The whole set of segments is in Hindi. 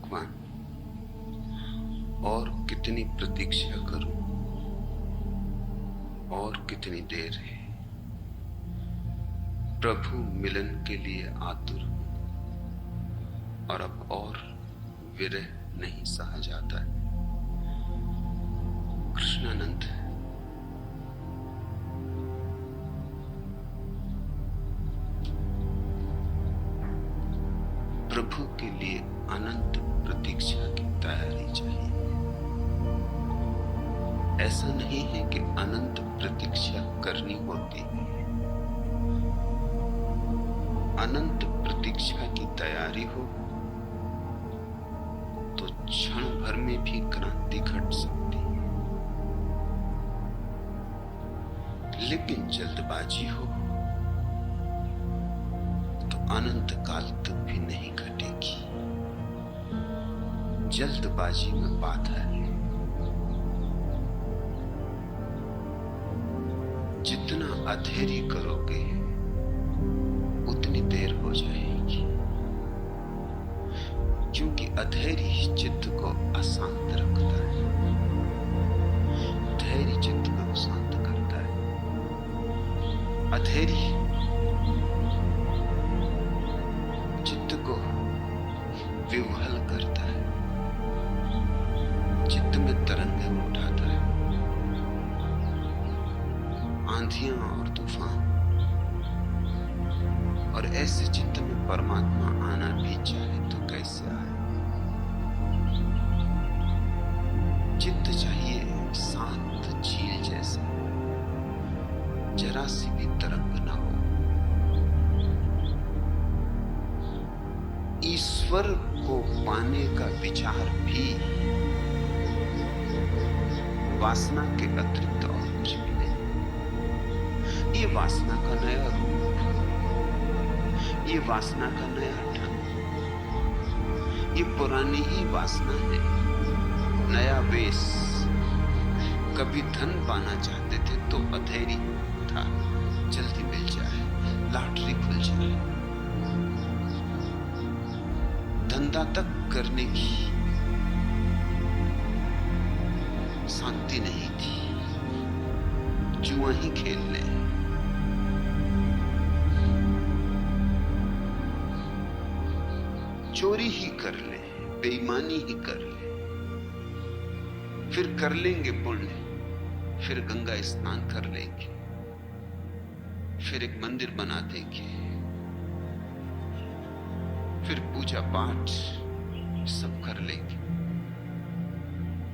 भगवान, और कितनी प्रतीक्षा करूं, और कितनी देर है। प्रभु मिलन के लिए आतुर हूं, और अब और विरह नहीं सहा जाता है। कृष्णानंद। प्रभु के लिए अनंत प्रतीक्षा की तैयारी चाहिए। ऐसा नहीं है कि अनंत प्रतीक्षा करनी होती है। अनंत प्रतीक्षा की तैयारी हो तो क्षण भर में भी क्रांति घट सकती है, लेकिन जल्दबाजी हो तो अनंत काल तक भी नहीं घटेगी। जल्दबाजी में बाधा है। जितना अधेरी करोगे उतनी देर हो जाएगी, क्योंकि अधेरी चित्त को अशांत रखता है। धैर्य चित्त को शांत करता है। अधेरी चित्त को विह्वल करता है, चित्त में तरंगें उठाता है, आंधियां और तूफान। और ऐसे चित्त में परमात्मा आना भी चाहे तो कैसे आए? चित्त चाहिए शांत झील जैसा, जरा सी भी तरंग न हो। ईश्वर को पाने का विचार भी वासना के अतिरिक्त और कुछ भी नहीं। ये वासना का नया रूप, ये वासना का नया ढंग, ये पुरानी ही वासना है, नया वेश। कभी धन पाना चाहते थे तो अधेरी था, जल्दी मिल जाए, लॉटरी खुल जाए। धंधा तक करने की शांति नहीं थी, जुआ ही खेल ले। चोरी ही कर ले, बेईमानी ही कर ले, फिर कर लेंगे पुण्य, फिर गंगा स्नान कर लेंगे, फिर एक मंदिर बना देंगे, फिर पूजा पाठ सब कर लेंगे।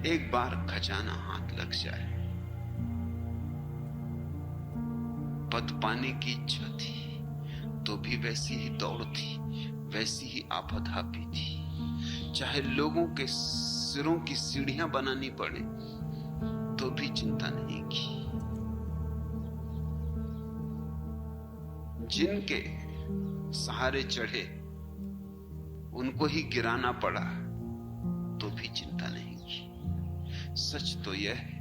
एक बार खजाना हाथ लग जाए। पद पाने की इच्छा थी तो भी वैसी ही दौड़ थी, वैसी ही आपाधापी थी। चाहे लोगों के सिरों की सीढ़ियां बनानी पड़े तो भी चिंता नहीं की। जिनके सहारे चढ़े उनको ही गिराना पड़ा तो भी चिंता नहीं की। सच तो यह है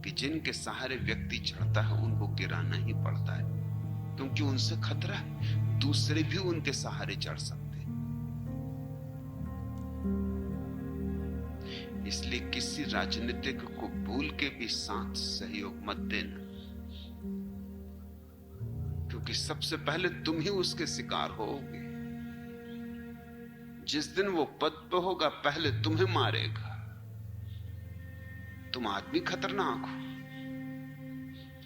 कि जिनके सहारे व्यक्ति चढ़ता है उनको गिराना ही पड़ता है, क्योंकि उनसे खतरा है, दूसरे भी उनके सहारे चढ़ सकते हैं। इसलिए किसी राजनीतिक को भूल के भी साथ सहयोग मत देना, क्योंकि सबसे पहले तुम ही उसके शिकार होगे। जिस दिन वो पद पे होगा पहले तुम्हें मारेगा। तुम आदमी खतरनाक हो,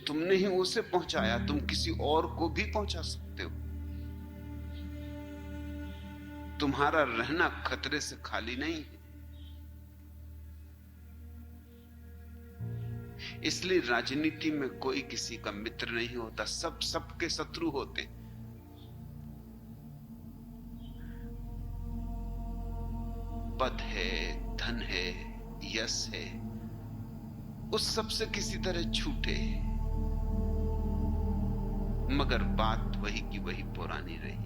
तुमने ही उसे पहुंचाया, तुम किसी और को भी पहुंचा सकते हो। तुम्हारा रहना खतरे से खाली नहीं है। इसलिए राजनीति में कोई किसी का मित्र नहीं होता, सब सबके शत्रु होते हैं। पद है, धन है, यश है, उस सब से किसी तरह छूटे, मगर बात वही की वही पुरानी रही।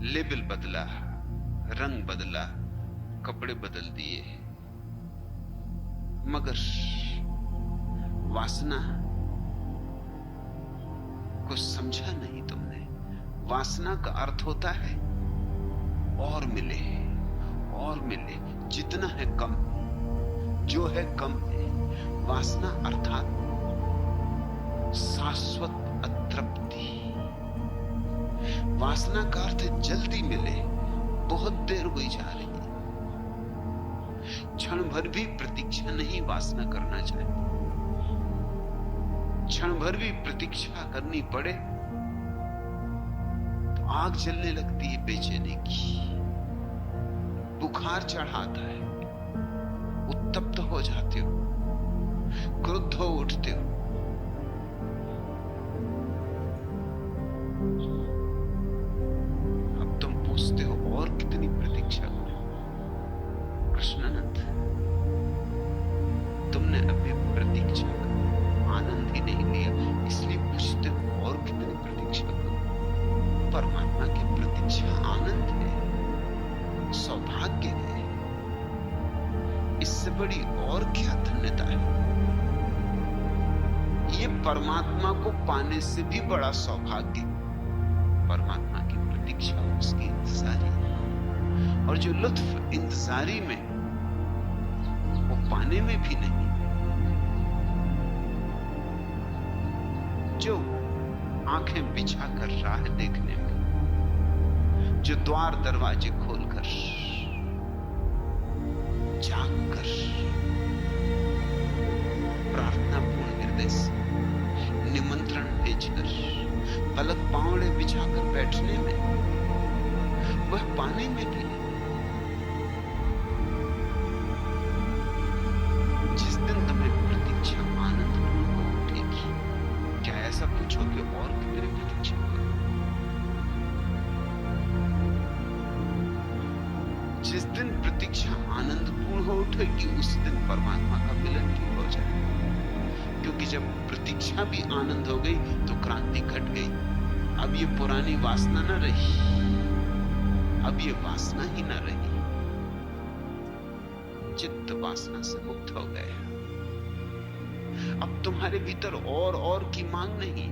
लेबल बदला, रंग बदला, कपड़े बदल दिए, मगर वासना को समझा नहीं तुमने। वासना का अर्थ होता है और मिले और मिले। जितना है कम, जो है कम है। वासना अर्थात शाश्वत अतृप्ति। वासना का अर्थ जल्दी मिले, बहुत देर हुई जा रही है। क्षण भर भी प्रतीक्षा नहीं वासना करना चाहिए। क्षण भर भी प्रतीक्षा करनी पड़े तो आग जलने लगती है बेचैनी की, बुखार चढ़ाता है, उत्तप्त हो जाते हो, क्रुद्ध हो उठते हो। अब तुम पूछते हो और कितनी प्रतीक्षा करें? कृष्णानंद, तुमने अभी प्रतीक्षा का आनंद ही नहीं लिया, इसलिए पूछते हो और कितनी प्रतीक्षा करो। परमात्मा की प्रतीक्षा आनंद है, सौभाग्य है। इससे बड़ी और क्या धन्यता है? ये परमात्मा को पाने से भी बड़ा सौभाग्य परमात्मा की प्रतीक्षा, उसकी इंतजारी। और जो लुत्फ इंतजारी में, वो पाने में भी नहीं। जो आंखें बिछाकर राह देखने में, जो द्वार दरवाजे खोलकर, जागकर, प्रार्थना पूर्ण हृदय से, निमंत्रण भेजकर, पलक पांवड़े बिछाकर बैठने में, वह पाने में भी नहीं। जिस दिन तुम्हें प्रतीक्षा आनंदपूर्ण हो उठेगी, क्या ऐसा पूछोगे और कितनी प्रतीक्षा करो? जिस दिन प्रतीक्षा आनंदपूर्ण हो उठेगी, उस दिन परमात्मा का मिलन भी हो जाएगा। क्योंकि जब प्रतीक्षा भी आनंद हो गई तो क्रांति घट गई। अब ये पुरानी वासना न रही, अब ये वासना ही न रही। चित्त वासना से मुक्त हो गया। अब तुम्हारे भीतर और की मांग नहीं,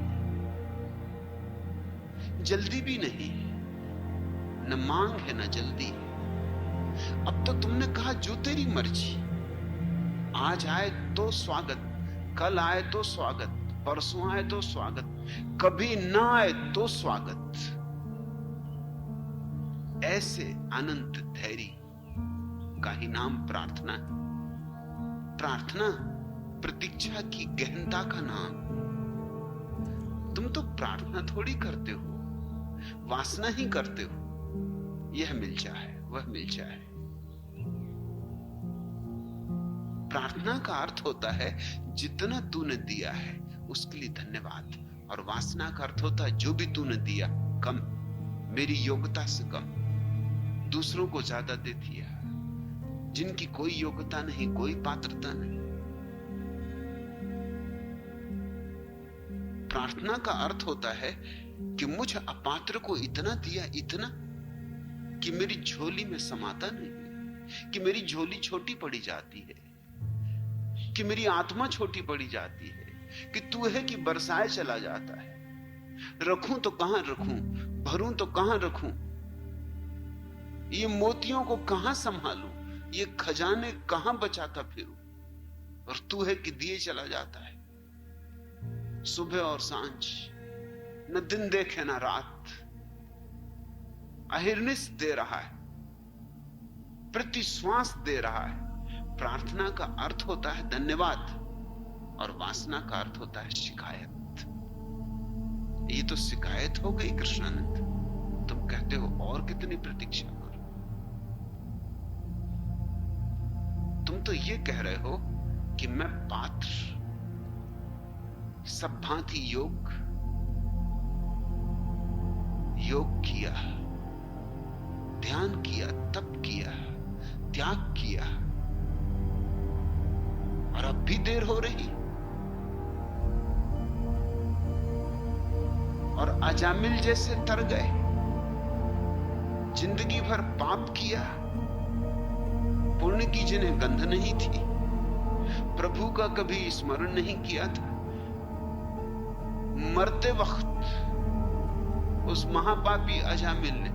जल्दी भी नहीं। न मांग है न जल्दी। अब तो तुमने कहा जो तेरी मर्जी, आज आए तो स्वागत, कल आए तो स्वागत, परसों आए तो स्वागत, कभी ना आए तो स्वागत। ऐसे अनंत धैर्य का ही नाम प्रार्थना है। प्रार्थना प्रतीक्षा की गहनता का नाम। तुम तो प्रार्थना थोड़ी करते हो, वासना ही करते हो। यह मिल जाए, वह मिल जाए। प्रार्थना का अर्थ होता है जितना तूने दिया है उसके लिए धन्यवाद, और वासना का अर्थ होता है जो भी तूने दिया कम, मेरी योग्यता से कम, दूसरों को ज्यादा दे दिया, जिनकी कोई योग्यता नहीं, कोई पात्रता नहीं। प्रार्थना का अर्थ होता है कि मुझ अपात्र को इतना दिया, इतना कि मेरी झोली में समाता नहीं, कि मेरी झोली छोटी पड़ी जाती है, कि मेरी आत्मा छोटी पड़ी जाती है, कि तू है कि बरसाए चला जाता है। रखूं तो कहां रखूं, भरूं तो कहां रखूं, ये मोतियों को कहां संभालूं, ये खजाने कहां बचाता फिरूं, और तू है कि दिए चला जाता है सुबह और सांझ, न दिन देखे न रात, अहिर्निश दे रहा है, प्रति श्वास दे रहा है। प्रार्थना का अर्थ होता है धन्यवाद, और वासना का अर्थ होता है शिकायत। ये तो शिकायत हो गई कृष्णानंद। तुम कहते हो और कितनी प्रतीक्षा करो। तुम तो ये कह रहे हो कि मैं पात्र, सब भांति योग किया, ध्यान किया, तप किया, त्याग किया, और अब भी देर हो रही, और अजामिल जैसे तर गए, जिंदगी भर पाप किया, पुण्य की जिन्हें गंध नहीं थी, प्रभु का कभी स्मरण नहीं किया था। मरते वक्त उस महापापी अजामिल ने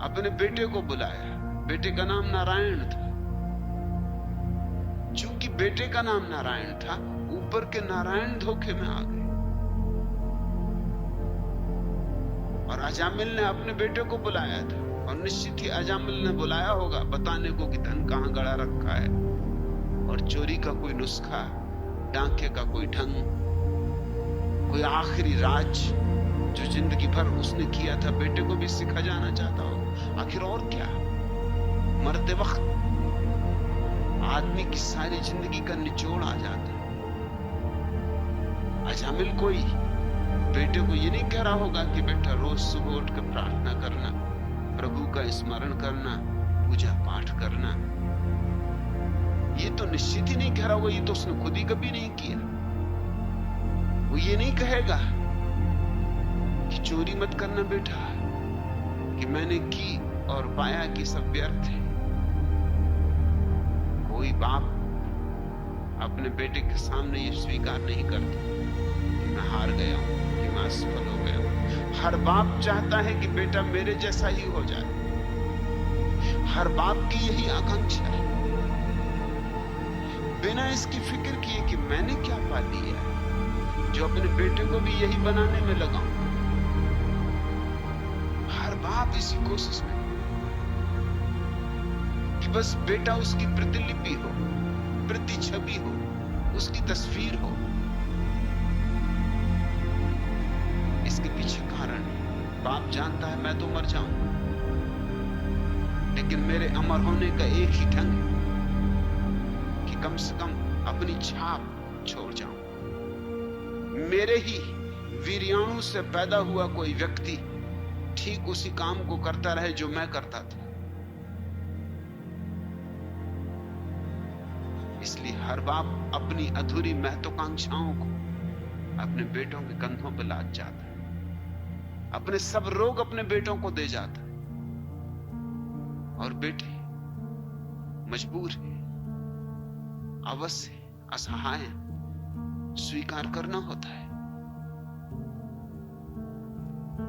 अपने बेटे को बुलाया। बेटे का नाम नारायण था। चूंकि बेटे का नाम नारायण था, ऊपर के नारायण धोखे में आ गए और अजामिल ने अपने बेटे को बुलाया था। और निश्चित ही अजामिल ने बुलाया होगा बताने को कि धन कहां गड़ा रखा है और चोरी का कोई नुस्खा, डांके का कोई ढंग, कोई आखिरी राज जो जिंदगी भर उसने किया था, बेटे को भी सिखा जाना चाहता हो। आखिर और क्या, मरते वक्त आदमी की सारी जिंदगी का निचोड़ आ जाता है। अजामिल कोई बेटे को ये नहीं कह रहा होगा कि बेटा रोज सुबह उठ कर प्रार्थना करना, प्रभु का स्मरण करना, पूजा पाठ करना। ये तो निश्चित ही नहीं कह रहा होगा, ये तो उसने खुद ही कभी नहीं किया। वो ये नहीं कहेगा कि चोरी मत करना बेटा, कि मैंने की और पाया कि सब व्यर्थ है। कोई बाप अपने बेटे के सामने ये स्वीकार नहीं करता कि मैं हार गया हूं, कि मैं असफल हो गया हूं। हर बाप चाहता है कि बेटा मेरे जैसा ही हो जाए। हर बाप की यही आकांक्षा है, बिना इसकी फिक्र किए कि मैंने क्या पा लिया है, जो अपने बेटे को भी यही बनाने में लगा हूं। हर बाप इसी कोशिश में कि बस बेटा उसकी प्रतिलिपि हो, प्रतिछवि हो, उसकी तस्वीर हो। इसके पीछे कारण बाप जानता है मैं तो मर जाऊं, लेकिन मेरे अमर होने का एक ही ढंग है कि कम से कम अपनी छाप छोड़ जाऊं। मेरे ही वीर्याणु से पैदा हुआ कोई व्यक्ति ठीक उसी काम को करता रहे जो मैं करता था। इसलिए हर बाप अपनी अधूरी महत्वाकांक्षाओं को अपने बेटों के कंधों पर लाद जाता है, अपने सब रोग अपने बेटों को दे जाता है। और बेटे मजबूर है, अवश्य असहाय स्वीकार करना होता है।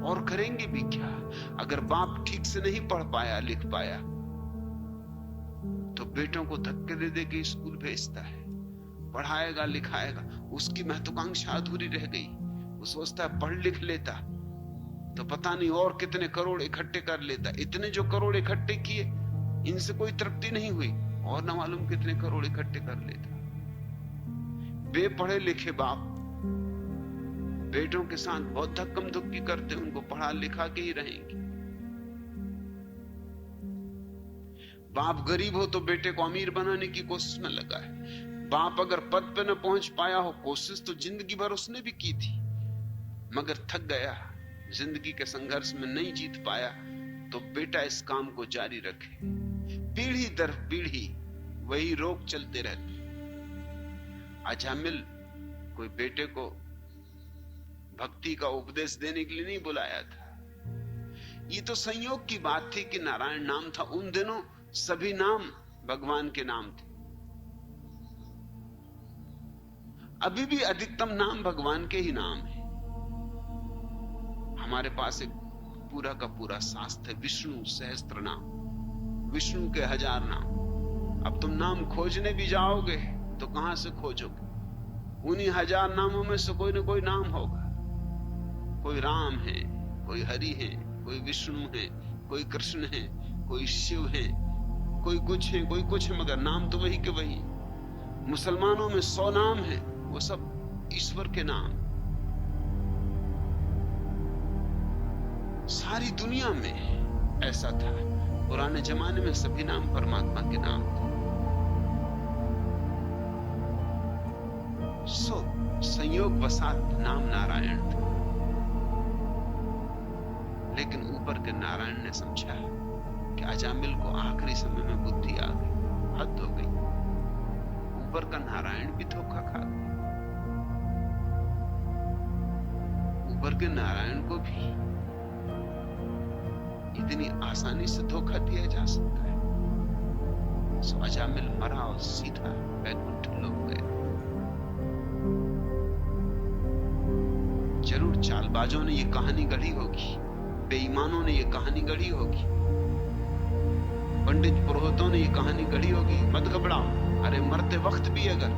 और करेंगे भी क्या? अगर बाप ठीक से नहीं पढ़ पाया, लिख पाया, तो बेटों को धक्के दे दे के स्कूल भेजता है, पढ़ाएगा लिखाएगा। उसकी महत्वाकांक्षा अधूरी रह गई। वो सोचता है पढ़ लिख लेता तो पता नहीं और कितने करोड़ इकट्ठे कर लेता। इतने जो करोड़ इकट्ठे किए, इनसे कोई तृप्ति नहीं हुई, और न मालूम कितने करोड़ इकट्ठे कर लेता। बेपढ़े लिखे बाप बेटों के साथ बहुत धक्कम धुक्की करते, उनको पढ़ा लिखा के ही रहेंगे। बाप गरीब हो तो बेटे को अमीर बनाने की कोशिश में लगा है। बाप अगर पद पे न पहुंच पाया हो, कोशिश तो जिंदगी भर उसने भी की थी, मगर थक गया, जिंदगी के संघर्ष में नहीं जीत पाया, तो बेटा इस काम को जारी रखे। पीढ़ी दर पीढ़ी वही रोग चलते रहते। अजामिल कोई बेटे को भक्ति का उपदेश देने के लिए नहीं बुलाया था। ये तो संयोग की बात थी कि नारायण नाम था। उन दिनों सभी नाम भगवान के नाम थे। अभी भी अधिकतम नाम भगवान के ही नाम है। हमारे पास एक पूरा का पूरा शास्त्र है, विष्णु सहस्त्र नाम, विष्णु के 1000 नाम। अब तुम नाम खोजने भी जाओगे तो कहां से खोजोगे? उन्हीं 1000 नामों में से कोई ना कोई नाम होगा। कोई राम है, कोई हरि है, कोई विष्णु है, कोई कृष्ण है, कोई शिव है, कोई कुछ है, कोई कुछ है, मगर नाम तो वही के वही। मुसलमानों में 100 नाम है, वो सब ईश्वर के नाम। सारी दुनिया में ऐसा था। पुराने जमाने में सभी नाम परमात्मा के नाम थे। संयोग वसात नाम नारायण था। लेकिन ऊपर के नारायण ने समझा कि अजामिल को आखिरी समय में बुद्धि आ गई, हद हो गई। ऊपर का नारायण भी धोखा खा गया। ऊपर के नारायण को भी इतनी आसानी से धोखा दिया जा सकता है। सो अजामिल मरा और सीधा वैकुंठ लोक गया। जरूर चालबाजों ने ये कहानी गढ़ी होगी, बेईमानों ने ये कहानी गढ़ी होगी, पंडित पुरोहितों ने ये कहानी गढ़ी होगी, मत घबराओ, अरे मरते वक्त भी अगर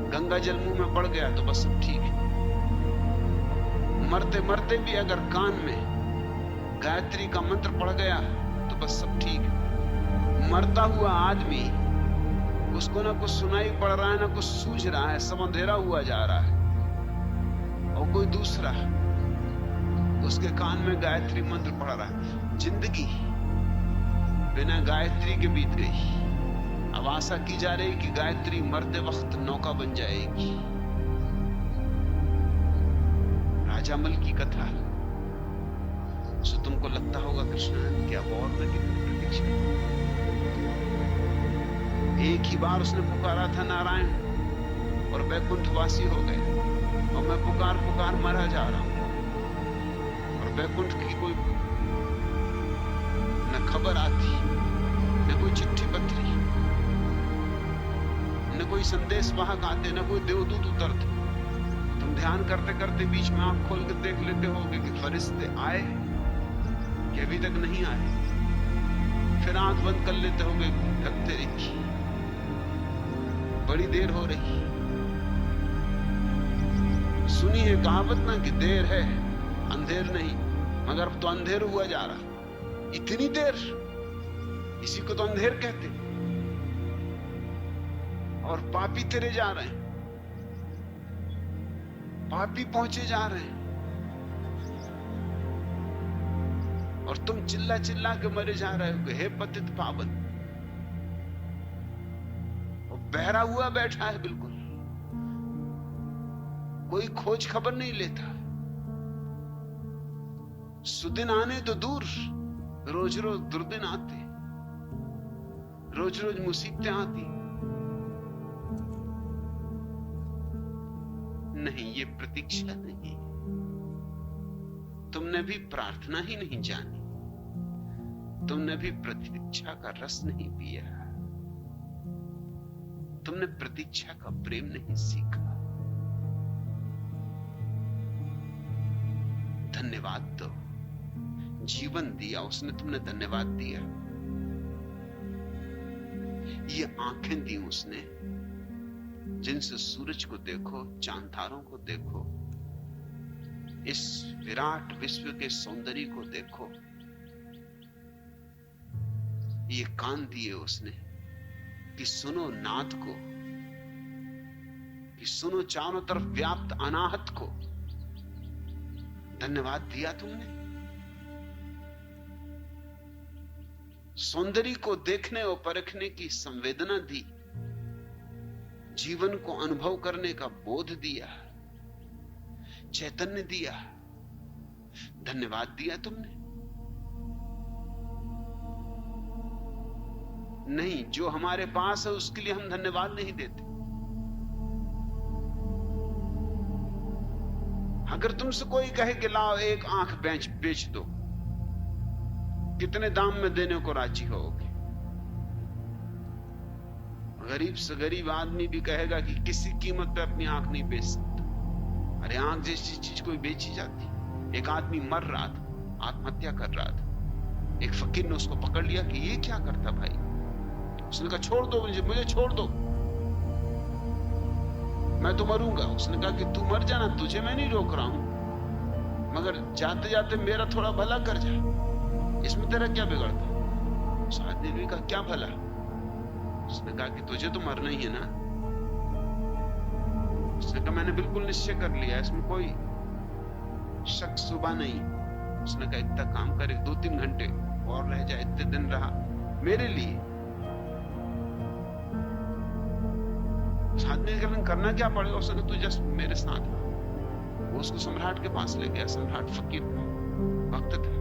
गंगा जल मुंह में पड़ गया तो बस सब ठीक है। मरते मरते भी अगर कान में गायत्री का मंत्र पड़ गया तो बस सब ठीक है। मरता हुआ आदमी, उसको ना कुछ सुनाई पड़ रहा है, ना कुछ सूझ रहा है, सब अंधेरा हुआ जा रहा है, और कोई दूसरा उसके कान में गायत्री मंत्र पड़ रहा है। जिंदगी बिना गायत्री के बीत गई। अब आशा की जा रही कि गायत्री मरते वक्त नौका बन जाएगी। राजामल की कथा, सो तुमको लगता होगा कृष्ण क्या और में कितनी प्रतीक्षा। एक ही बार उसने पुकारा था नारायण और वैकुंठवासी हो गए, और मैं पुकार पुकार मरा जा रहा हूं, और वैकुंठ की कोई न खबर आती, न कोई चिट्ठी पत्री, न कोई संदेश वाहक आते, न कोई देवदूत उतरते। तुम ध्यान करते करते बीच में आंख खोल कर देख लेते होगे कि फरिश्ते आए कि अभी तक नहीं आए, फिर आंख बंद कर लेते होगे, लगते रही बड़ी देर हो रही। सुनी है कहावत ना कि देर है अंधेर नहीं, मगर अब तो अंधेर हुआ जा रहा। इतनी देर, इसी को तो अंधेर कहते। और पापी तेरे जा रहे हैं, पापी पहुंचे जा रहे हैं, और तुम चिल्ला चिल्ला के मरे जा रहे हो कि हे पतित पावन। और बहरा हुआ बैठा है बिल्कुल, कोई खोज खबर नहीं लेता। सुदिन आने तो दूर, रोज रोज दुर्दिन आते, रोज रोज मुसीबतें आती। नहीं, ये प्रतीक्षा नहीं, तुमने भी प्रार्थना ही नहीं जानी, तुमने भी प्रतीक्षा का रस नहीं पिया, तुमने प्रतीक्षा का प्रेम नहीं सीखा। धन्यवाद दो, जीवन दिया उसने, तुमने धन्यवाद दिया। ये आंखें दी उसने जिनसे सूरज को देखो, चांद तारों को देखो, इस विराट विश्व के सौंदर्य को देखो। ये कान दिए उसने कि सुनो नाद को, कि सुनो चारों तरफ व्याप्त अनाहत को। धन्यवाद दिया तुमने। सौंदर्य को देखने और परखने की संवेदना दी, जीवन को अनुभव करने का बोध दिया, चैतन्य दिया। धन्यवाद दिया तुमने। नहीं, जो हमारे पास है उसके लिए हम धन्यवाद नहीं देते। अगर तुमसे कोई कहे कि लाओ एक आंख बेच दो, कितने दाम में देने को राजी होगे? गरीब से गरीब आदमी भी कहेगा कि किसी कीमत पे अपनी आंख नहीं बेच सकता। अरे आंख जैसी चीज कोई बेची जाती। एक आदमी मर रहा था, आत्महत्या कर रहा था। एक फकीर ने उसको पकड़ लिया कि ये क्या करता भाई? उसने कहा छोड़ दो मुझे छोड़ दो, मैं तो मरूंगा। उसने कहा कि तू मर जाना, तुझे मैं नहीं रोक रहा हूं, मगर जाते जाते मेरा थोड़ा भला कर जा, इसमें तेरा क्या बिगड़ता? उस आदमी ने कहा क्या भला? उसने कहा कि तुझे तो मरना ही है ना। उसने कहा मैंने बिल्कुल निश्चय कर लिया, इसमें कोई शक सुबह नहीं। उसने कहा इतना काम करे, 2-3 घंटे और रह जाए, इतने दिन रहा मेरे लिए। उस आदमी ने करना क्या पड़ेगा? उसने कहा तू जस्ट मेरे साथ आ। वो उसको सम्राट के पास ले गया। सम्राट फकीर वक्त था।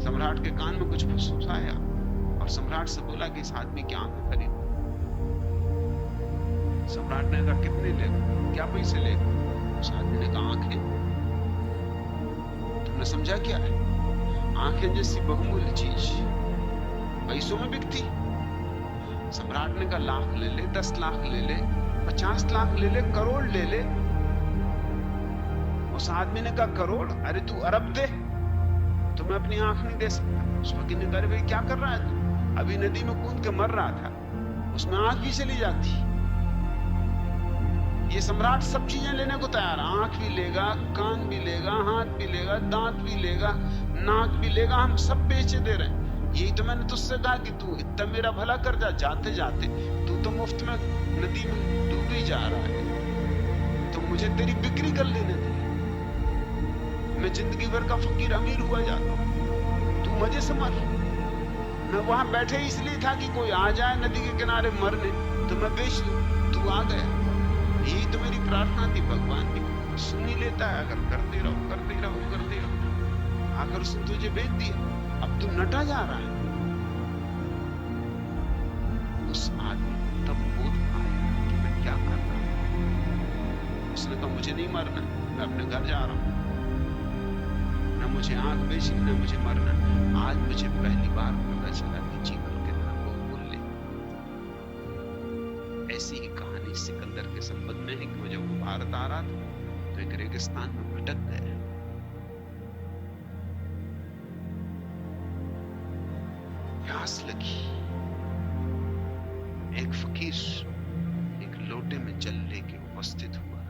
सम्राट के कान में कुछ फुसफुसाया और सम्राट से बोला कि इस आदमी की आंखें खरीद। सम्राट ने कहा कितने लेगा, क्या पैसे लेगा? उस आदमी ने कहा आंखें। तुमने समझा क्या है? आंखें जैसी बहुमूल्य चीज पैसों में बिकती। सम्राट ने कहा लाख ले ले, 10 लाख ले ले, 50 लाख ले ले, करोड़ ले ले। उस आदमी ने कहा करोड़? अरे तू अरब दे तो मैं अपनी आंख नहीं दे सकता। उस फकीर ने कहा भाई क्या कर रहा है तू? अभी नदी में कूद के मर रहा था, उसमें आंख भी चली जाती। ये सम्राट सब चीजें लेने को तैयार है, आंख भी लेगा, कान भी लेगा, हाथ भी लेगा, दांत भी लेगा, नाक भी लेगा, हम सब बेचे दे रहे हैं। यही तो मैंने तुझसे कहा कि तू इतना मेरा भला कर जा, जाते जाते तू तो मुफ्त में नदी में डूब ही जा रहा है, तो मुझे तेरी बिक्री कर लेने दे, मैं जिंदगी भर का फकीर अमीर हुआ जाता हूं, तू मजे से मर। मैं वहां बैठे इसलिए था कि कोई आ जाए नदी के किनारे मरने तो मैं बेच लूं, तू आ गया। यही तो मेरी प्रार्थना थी भगवान की, सुन ही लेता है अगर करते रहो करते रहो करते रहो। आकर उसने तुझे बेच दिया, अब तू नटा जा रहा है। उस आदमी को तब बोध आया कि मैं क्या कर रहा हूं। उसने कहा मुझे नहीं मरना, मैं अपने घर जा रहा हूं, न मुझे आंख बेचनी न मुझे मरना। आज मुझे पहली बार पता चला कि जीवन कितना बहुमूल्य। ऐसी ही कहानी सिकंदर के संबंध में है कि जब वो भारत आ रहा था तो एक रेगिस्तान में भटक गया। प्यास लगी, एक फकीर एक लोटे में जल लेके उपस्थित हुआ।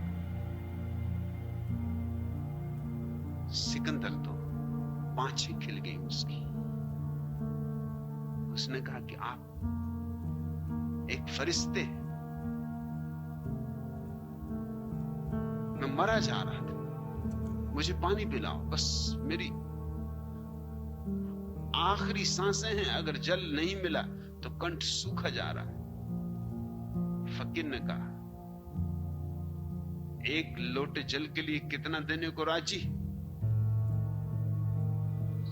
सिकंदर तो पांचें खिल गई उसकी। उसने कहा कि आप एक फरिश्ते, मैं मरा जा रहा था, मुझे पानी पिलाओ, बस मेरी आखिरी सांसें हैं, अगर जल नहीं मिला तो कंठ सूखा जा रहा है। फकीर ने कहा एक लोटे जल के लिए कितना देने को राजी?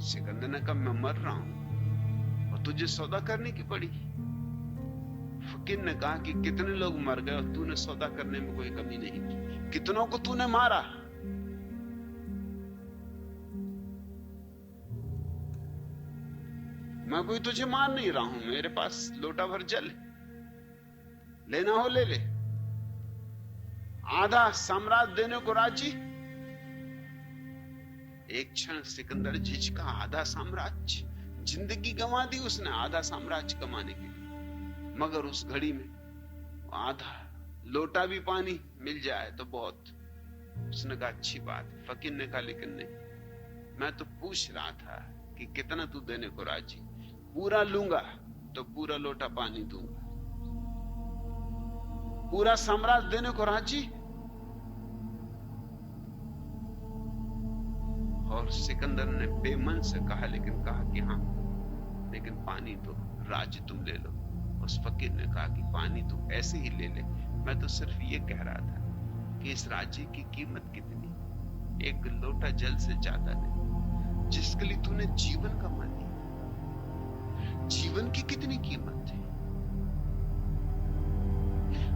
सिकंदर ने कहा मैं मर रहा हूं और तुझे सौदा करने की पड़ी। फकीर ने कहा कि कितने लोग मर गए और तूने सौदा करने में कोई कमी नहीं की, कितनों को तूने मारा? मैं कोई तुझे मार नहीं रहा हूं, मेरे पास लोटा भर जल, लेना हो ले ले। आधा साम्राज्य देने को राजी? एक क्षण सिकंदर झिझका, आधा साम्राज्य? जिंदगी गंवा दी उसने आधा साम्राज्य कमाने के लिए, मगर उस घड़ी में आधा लोटा भी पानी मिल जाए तो बहुत। उसने कहा अच्छी बात। फकीर ने कहा लेकिन नहीं, मैं तो पूछ रहा था कि कितना तू देने को राजी? पूरा लूंगा तो पूरा लोटा पानी दूंगा। पूरा साम्राज्य देने को राजी? और सिकंदर ने बेमन से कहा, लेकिन कहा कि हाँ, लेकिन पानी तो राज्य तुम ले लो। उस फकीर ने कहा कि पानी तो ऐसे ही ले ले, मैं तो सिर्फ ये कह रहा था कि इस राज्य की कीमत कितनी? एक लोटा जल से ज्यादा नहीं, जिसके लिए तूने जीवन कमा लिया। जीवन की कितनी कीमत है?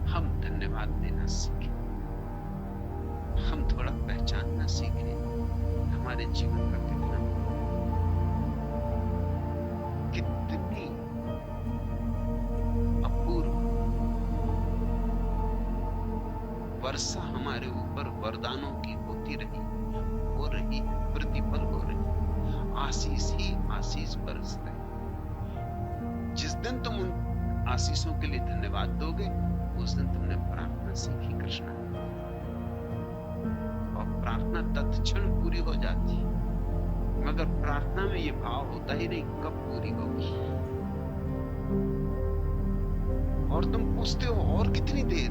हम धन्यवाद देना सीखें, हम थोड़ा पहचानना सीखें हमारे जीवन का कितनी अपूर्व वर्षा हमारे ऊपर वरदानों की होती रही, हो रही, प्रतिपल हो रही। आशीष ही आशीष बरसता है। जिस दिन तुम उन आशीषों के लिए धन्यवाद दोगे, उस दिन तुमने प्रार्थना सीखी कृष्णा, और प्रार्थना तत्क्षण पूरी हो जाती, मगर प्रार्थना में यह भाव होता ही नहीं कब पूरी होगी। और तुम पूछते हो और कितनी देर?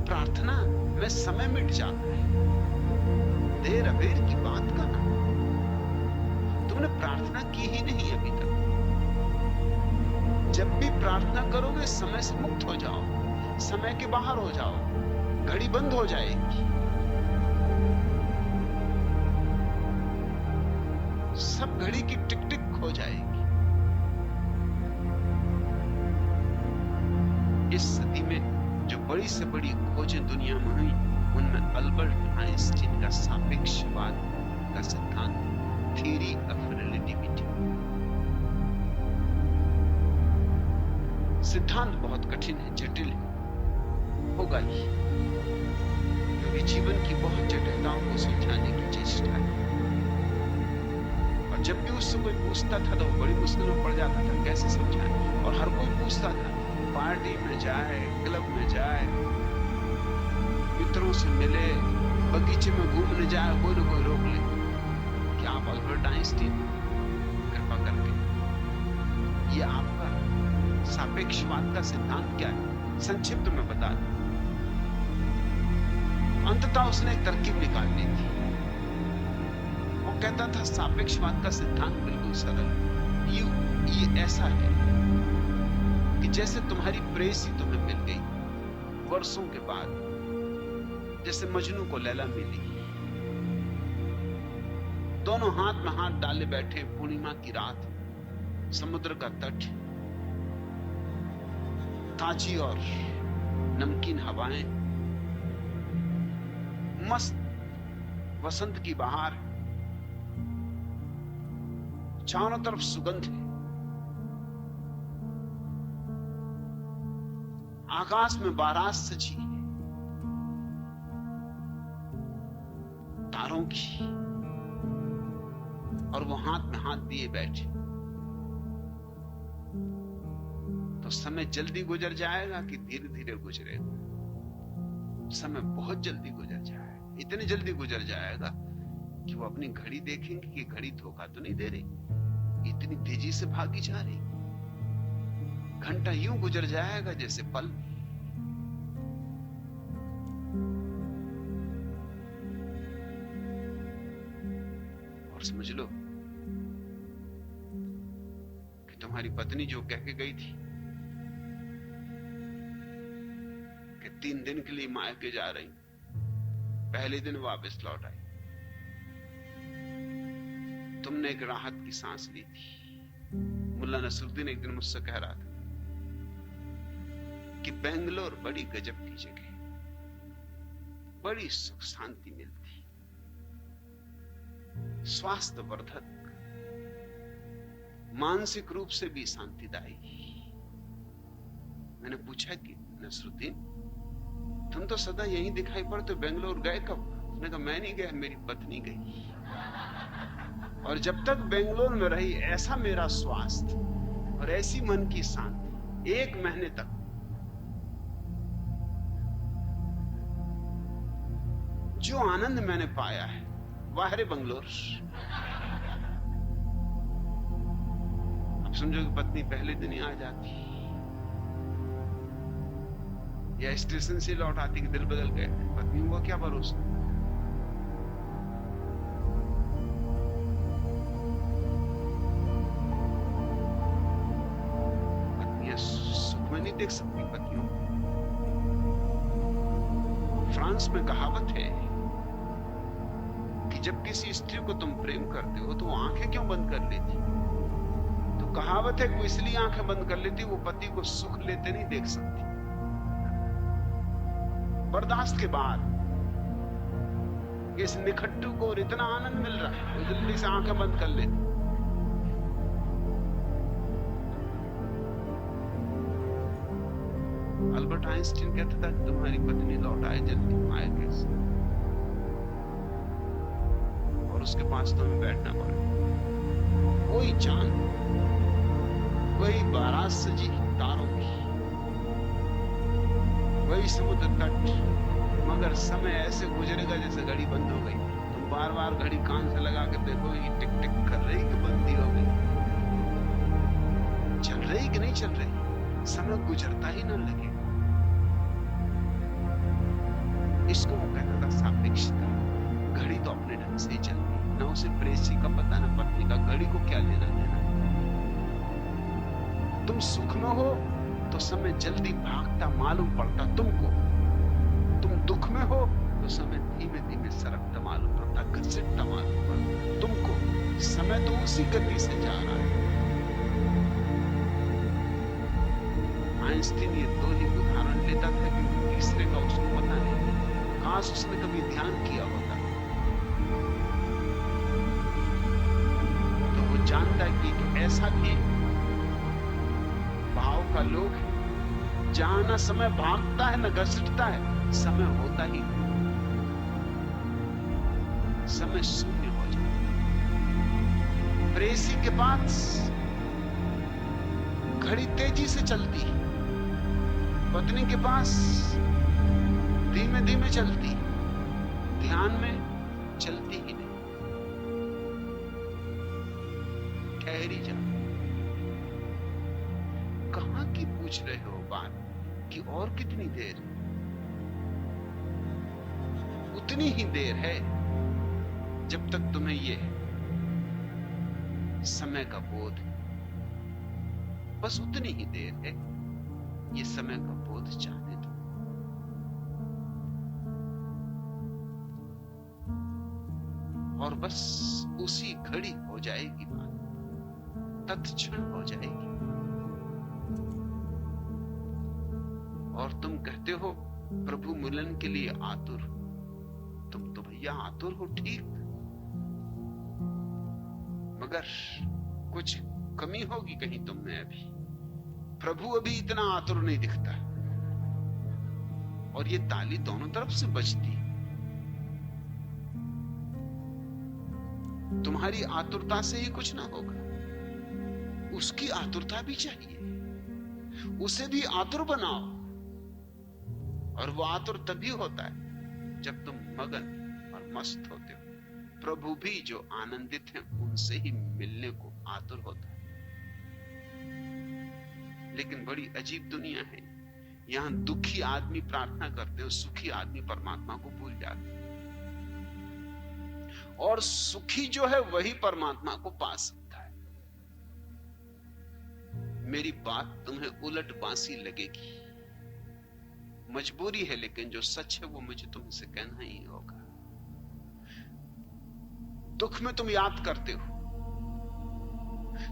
प्रार्थना में समय मिट जाता है, देर अबेर की बात का ना। तुमने प्रार्थना की ही नहीं अभी तक। जब भी प्रार्थना करोगे समय से मुक्त हो जाओ, समय के बाहर हो जाओ, घड़ी बंद हो जाएगी, सब घड़ी की टिक टिक हो जाएगी। इस सदी में जो बड़ी से बड़ी खोजें दुनिया में हुई, उनमें अल्बर्ट आइंस्टीन का सापेक्षवाद का सिद्धांत, थ्योरी ऑफ रिलेटिविटी, सिद्धांत बहुत कठिन है, जटिल है, होगा ही, क्योंकि जीवन की बहुत जटिलताओं को सुलझाने की चेष्टा है। और जब भी उससे कोई पूछता था तो वो बड़ी मुश्किल में पड़ जाता था कैसे समझाए। और हर कोई पूछता था, पार्टी में जाए, क्लब में जाए, मित्रों से मिले, बगीचे में घूमने जाए, कोई ना कोई रोक ले कि आप अल्बर्ट आइंस्टीन, कृपा करके ये आपका सापेक्षवाद का सिद्धांत क्या है, संक्षिप्त में बता दूं। अंततः उसने एक तरकीब निकाल ली थी। वो कहता था सापेक्षवाद का सिद्धांत बिल्कुल सरल, ये ऐसा है कि जैसे तुम्हारी प्रेयसी तुम्हें मिल गई वर्षों के बाद, जैसे मजनू को लैला मिली, दोनों हाथ में हाथ डाले बैठे, पूर्णिमा की रात, समुद्र का तट, ताजी और नमकीन हवाएं, मस्त वसंत की बहार, चारों तरफ सुगंध है, आकाश में बारात सजी है तारों की, और वो हाथ में हाथ दिए बैठे, तो समय जल्दी गुजर जाएगा कि धीरे धीरे गुजरेगा? समय बहुत जल्दी गुजर जाएगा, इतनी जल्दी गुजर जाएगा कि वो अपनी घड़ी देखेंगे कि घड़ी धोखा तो नहीं दे रही, इतनी तेजी से भागी जा रही। घंटा यूं गुजर जाएगा जैसे पल। और समझ लो कि तुम्हारी पत्नी जो कह के गई थी कि 3 दिन के लिए मायके जा रही, पहले दिन वापस लौट आई। तुमने एक राहत की सांस ली थी। मुल्ला नसरुद्दीन एक दिन मुझसे कह रहा था कि बेंगलोर बड़ी गजब की जगह, बड़ी सुख शांति मिलती, स्वास्थ्यवर्धक, मानसिक रूप से भी शांतिदायी। मैंने पूछा कि नसरुद्दीन तुम तो सदा यहीं दिखाई पड़ते, बेंगलोर गए कब? उसने कहा मैं नहीं गया, मेरी पत्नी गई। और जब तक बेंगलोर में रही, ऐसा मेरा स्वास्थ्य और ऐसी मन की शांति, 1 महीने तक जो आनंद मैंने पाया है, वाह रे बंगलोर। अब समझो कि पत्नी पहले दिन ही आ जाती या स्टेशन से लौट आती कि दिल बदल गया, पत्नी हुआ क्या भरोसा। पत्नियां सुख में नहीं देख सकती पतियों। फ्रांस में कहावत है कि जब किसी स्त्री को तुम प्रेम करते हो तो वो आंखें क्यों बंद कर लेती? तो कहावत है कि वो इसलिए आंखें बंद कर लेती, वो पति को सुख लेते नहीं देख सकती। बर्दाश्त के बाद इस निखट्टू को इतना आनंद मिल रहा है, वो जल्दी से आंखें बंद कर लेती। अल्बर्ट आइंस्टीन कहता था कि तुम्हारी पत्नी लौट आए जल्दी, आए कैसे, और उसके पास तुम्हें बैठना पड़े। वही चांद, वही बारात सजी तारों की, वही समुद्र तट, मगर समय ऐसे गुजरेगा जैसे घड़ी बंद हो गई। तुम बार बार घड़ी कान से लगा के देखो, ये टिक टिक कर रही कि बंदी हो गई, चल रही कि नहीं चल रही, समय गुजरता ही ना लगे। इसको वो कहता था सापेक्षता। घड़ी तो अपने ढंग से ही चल रही, ना उसे प्रेयसी का पता, ना पत्नी का, घड़ी को क्या लेना देना। तुम सुख में हो तो समय जल्दी भागता मालूम पड़ता तुमको, तुम दुख में हो तो समय धीमे धीमे सरकता मालूम पड़ता, घसीटता मालूम पड़ता तुमको। समय तो उसी गति से जा रहा है। आइंस्टीन ये 2 ही उदाहरण लेता था कि तीसरे का उसको पता नहीं, काश उसने कभी ध्यान किया होता तो वो जानता कि ऐसा भी भाव का लोग है जहां ना समय भागता है ना घसीटता है, समय होता ही, समय शून्य हो जाता। प्रेसी के पास घड़ी तेजी से चलती, पत्नी के पास धीमे धीमे चलती, ध्यान में चलती ही नहीं। ठहरी जा। कहां की पूछ रहे हो बात कि और कितनी देर? उतनी ही देर है जब तक तुम्हें ये समय का बोध है। बस उतनी ही देर है, ये समय का बोध चाहने दो। और बस उसी घड़ी हो जाएगी बात, तत्क्षण हो जाएगी। और तुम कहते हो प्रभु मिलन के लिए आतुर। तुम तो भैया आतुर हो, ठीक, मगर कुछ कमी होगी कहीं तुम में अभी। प्रभु अभी इतना आतुर नहीं दिखता। और ये ताली दोनों तरफ से बजती। तुम्हारी आतुरता से ही कुछ ना होगा, उसकी आतुरता भी चाहिए। उसे भी आतुर बनाओ। और वो आतुर तभी होता है जब तुम मगन और मस्त होते हो। प्रभु भी जो आनंदित हैं उनसे ही मिलने को आतुर होता है। लेकिन बड़ी अजीब दुनिया है, यहां दुखी आदमी प्रार्थना करते हो, सुखी आदमी परमात्मा को भूल जाते हैं। और सुखी जो है वही परमात्मा को पा सकता है। मेरी बात तुम्हें उलट बांसी लगेगी, मजबूरी है, लेकिन जो सच है वो मुझे तुमसे कहना ही होगा। दुख में तुम याद करते हो,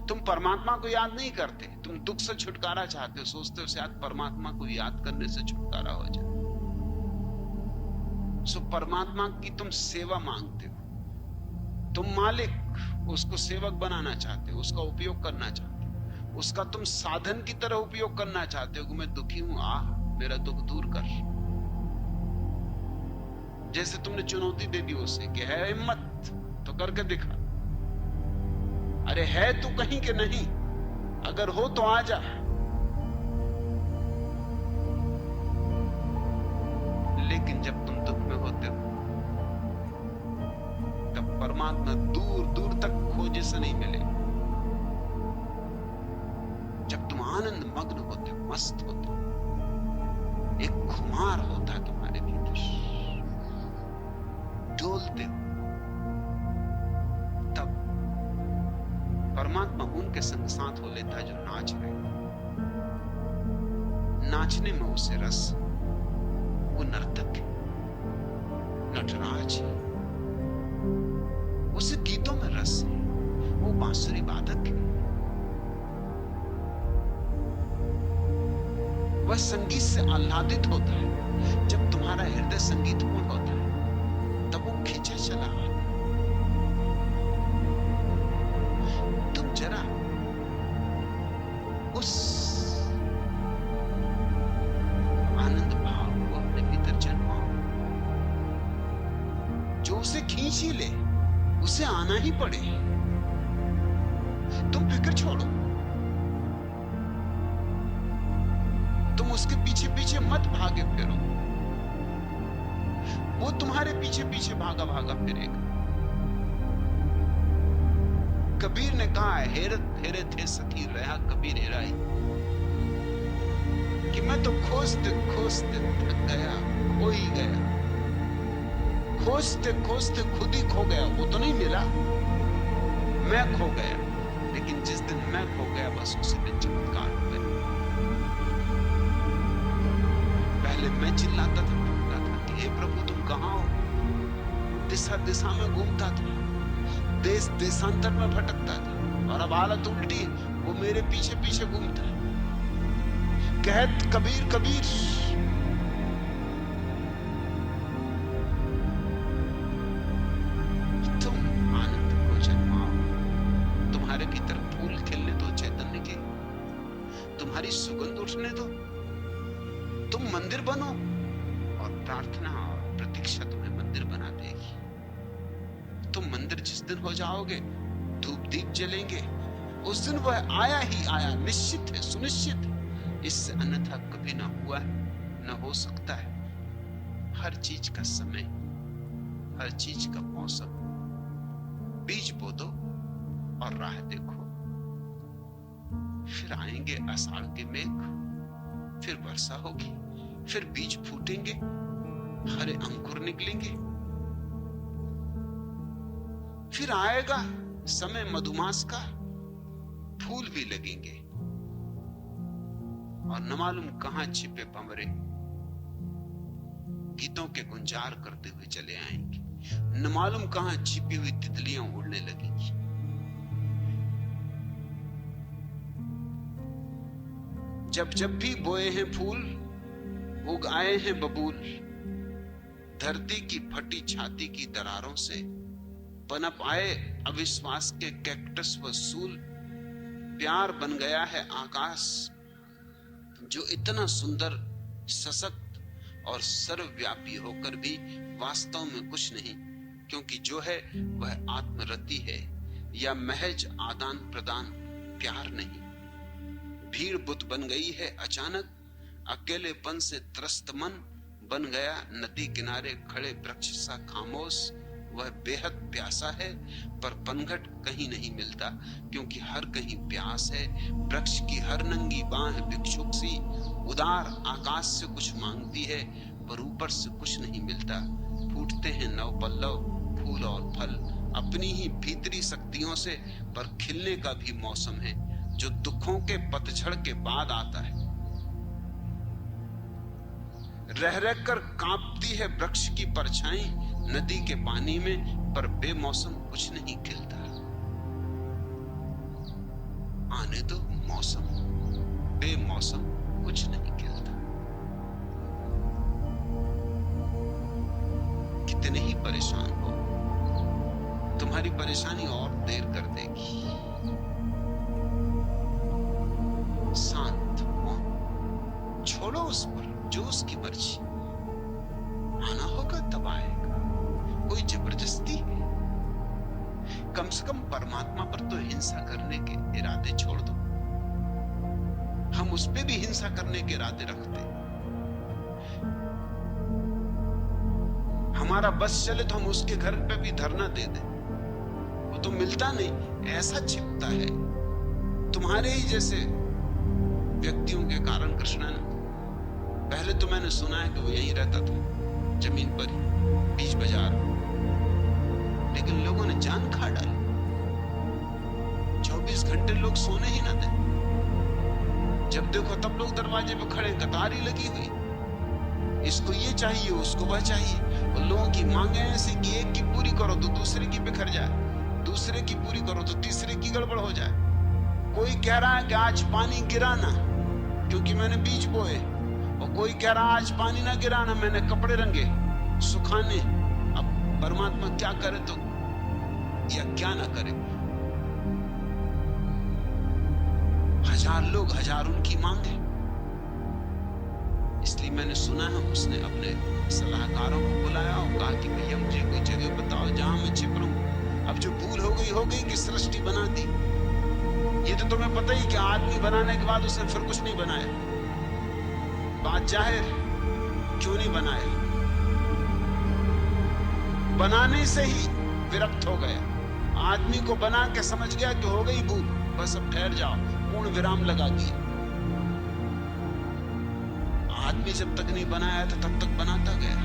तुम परमात्मा को याद नहीं करते। तुम दुख से छुटकारा चाहते हो, सोचते हो शायद परमात्मा को याद करने से छुटकारा हो जाए। सो परमात्मा की तुम सेवा मांगते हो। तुम मालिक, उसको सेवक बनाना चाहते हो, उसका उपयोग करना चाहते हो, उसका तुम साधन की तरह उपयोग करना चाहते हो कि मैं दुखी हूं, मेरा दुख दूर कर। जैसे तुमने चुनौती दे दी उसे कि है हिम्मत तो करके दिखा। अरे है तू कहीं के नहीं, अगर हो तो आ जा। लेकिन जब तुम दुख में होते हो तब परमात्मा दूर दूर तक खोजे से नहीं मिले। जब तुम आनंद मग्न होते हो, मस्त होते हो, एक खुमार होता है तुम्हारे भीतर, डोलते हो, तब परमात्मा उनके संग साथ हो लेता है जो नाच रहे। नाचने में उसे रस, वो नर्तक है, नटराज है, उसे गीतों में रस है, वो बांसुरी वादक है, वह संगीत से आह्लादित होता है। जब तुम्हारा हृदय संगीतपूर्ण होता है तब वो खींचा चला आता है। तुम जरा उस आनंद भाव को अपने भीतर जन्माओ, जो उसे खींच ही ले, उसे आना ही पड़े। तुम फिक्र छोड़ो, तुम उसके पीछे पीछे मत भागे फिरो, वो तुम्हारे पीछे पीछे भागा भागा फिरेगा। कबीर ने कहा है, हेरत फेरे थे सखी रहा कबीर हेराई, कि मैं तो खोजते खोजते थक गया, खो ही गया। खोजते खोजते खुद ही खो गया, वो तो नहीं मिला, मैं खो गया। लेकिन जिस दिन मैं खो गया बस उसी दिन चमत्कार हो गया। पहले मैं चिल्लाता था, बोलता था कि हे प्रभु तुम कहां हो, दिशा दिशा में घूमता था, देश देशांतर में भटकता था, और अब हालत उल्टी, वो मेरे पीछे पीछे घूमता है। कहत कबीर कबीर, तुम आनंद को जन्माओ, तुम्हारे भीतर फूल खिलने दो चैतन्य के, तुम्हारी सुगंध उठने दो, तुम मंदिर बनो, और प्रार्थना और प्रतीक्षा तुम्हें मंदिर बना देगी। तुम मंदिर जिस दिन हो जाओगे धूप दीप जलेंगे, उस दिन वह आया ही आया, निश्चित है, सुनिश्चित है। इससे अन्यथा कभी ना हुआ है, न हो सकता है। हर चीज का समय, हर चीज का मौसम। बीज बो दो और राह देखो, फिर आएंगे आषाढ़ के मेघ, फिर वर्षा होगी, फिर बीज फूटेंगे, हरे अंकुर निकलेंगे, फिर आएगा समय मधुमास का, फूल भी लगेंगे, और न मालूम कहां छिपे भंवरे गीतों के गुंजार करते हुए चले आएंगे, न मालूम कहां छिपी हुई तितलियां उड़ने लगेंगी। जब जब भी बोए हैं फूल, उग आए हैं बबूल, धरती की फटी छाती की दरारों से पनप आए अविश्वास के कैक्टस व सूल। प्यार बन गया है आकाश जो इतना सुंदर, सशक्त और सर्वव्यापी होकर भी वास्तव में कुछ नहीं, क्योंकि जो है वह आत्मरति है या महज आदान प्रदान, प्यार नहीं। भीड़ बुत बन गई है अचानक, अकेलेपन से त्रस्त मन बन गया नदी किनारे खड़े वृक्ष सा खामोश। वह बेहद प्यासा है पर पनघट कहीं नहीं मिलता, क्योंकि हर कहीं प्यास है। वृक्ष की हर नंगी बाह भिक्षुक सी उदार आकाश से कुछ मांगती है, पर ऊपर से कुछ नहीं मिलता। फूटते हैं नव पल्लव फूल और फल अपनी ही भीतरी शक्तियों से, पर खिलने का भी मौसम है जो दुखों के पतझड़ के बाद आता है। रह रह कर कांपती है वृक्ष की परछाई नदी के पानी में, पर बेमौसम कुछ नहीं खिलता। आने दो मौसम, बेमौसम कुछ नहीं खिलता। कितने ही परेशान हो, तुम्हारी परेशानी और देर कर देगी। शांत मौन छोड़ो उस पर, जो उसकी मर्जी। आना होगा तब आएगा, कोई जबरदस्ती है। कम से कम परमात्मा पर तो हिंसा करने के इरादे छोड़ दो। हम उस पे भी हिंसा करने के इरादे रखते। हमारा बस चले तो हम उसके घर पे भी धरना दे दें, वो तो मिलता नहीं, ऐसा छिपता है। तुम्हारे ही जैसे व्यक्तियों के कारण कृष्णा ने, पहले तो मैंने सुना है कि वो यहीं रहता था, जमीन पर ही, बीच बाजार, लेकिन लोगों ने जान खा डाली। 24 घंटे लोग सोने ही ना दें, जब देखो तब लोग दरवाजे पे खड़े, कतार ही लगी हुई। इसको ये चाहिए, उसको वह चाहिए। और लोगों की मांगे ऐसी कि एक की पूरी करो तो दूसरे की बिखर जाए, दूसरे की पूरी करो तो तीसरे की गड़बड़ हो जाए। कोई कह रहा है कि आज पानी गिराना क्योंकि मैंने बीज बोए, और कोई कह रहा आज पानी ना गिराना, मैंने कपड़े रंगे सुखाने। अब परमात्मा क्या करे तो या क्या ना करे। हजार लोग, हजार उनकी मांग है। इसलिए मैंने सुना है उसने अपने सलाहकारों को बुलाया और कहा कि भैया मुझे कोई जगह बताओ जहां मैं छिप रहूं। अब जो भूल हो गई कि सृष्टि बना दी। ये तो तुम्हें पता ही कि आदमी बनाने के बाद उसने फिर कुछ नहीं बनाया। बात जाहिर, क्यों नहीं बनाया? बनाने से ही विरक्त हो गया। आदमी को बना के समझ गया कि हो गई भूल, बस अब ठहर जाओ, पूर्ण विराम लगा दिया। आदमी जब तक नहीं बनाया था तब तक बनाता गया।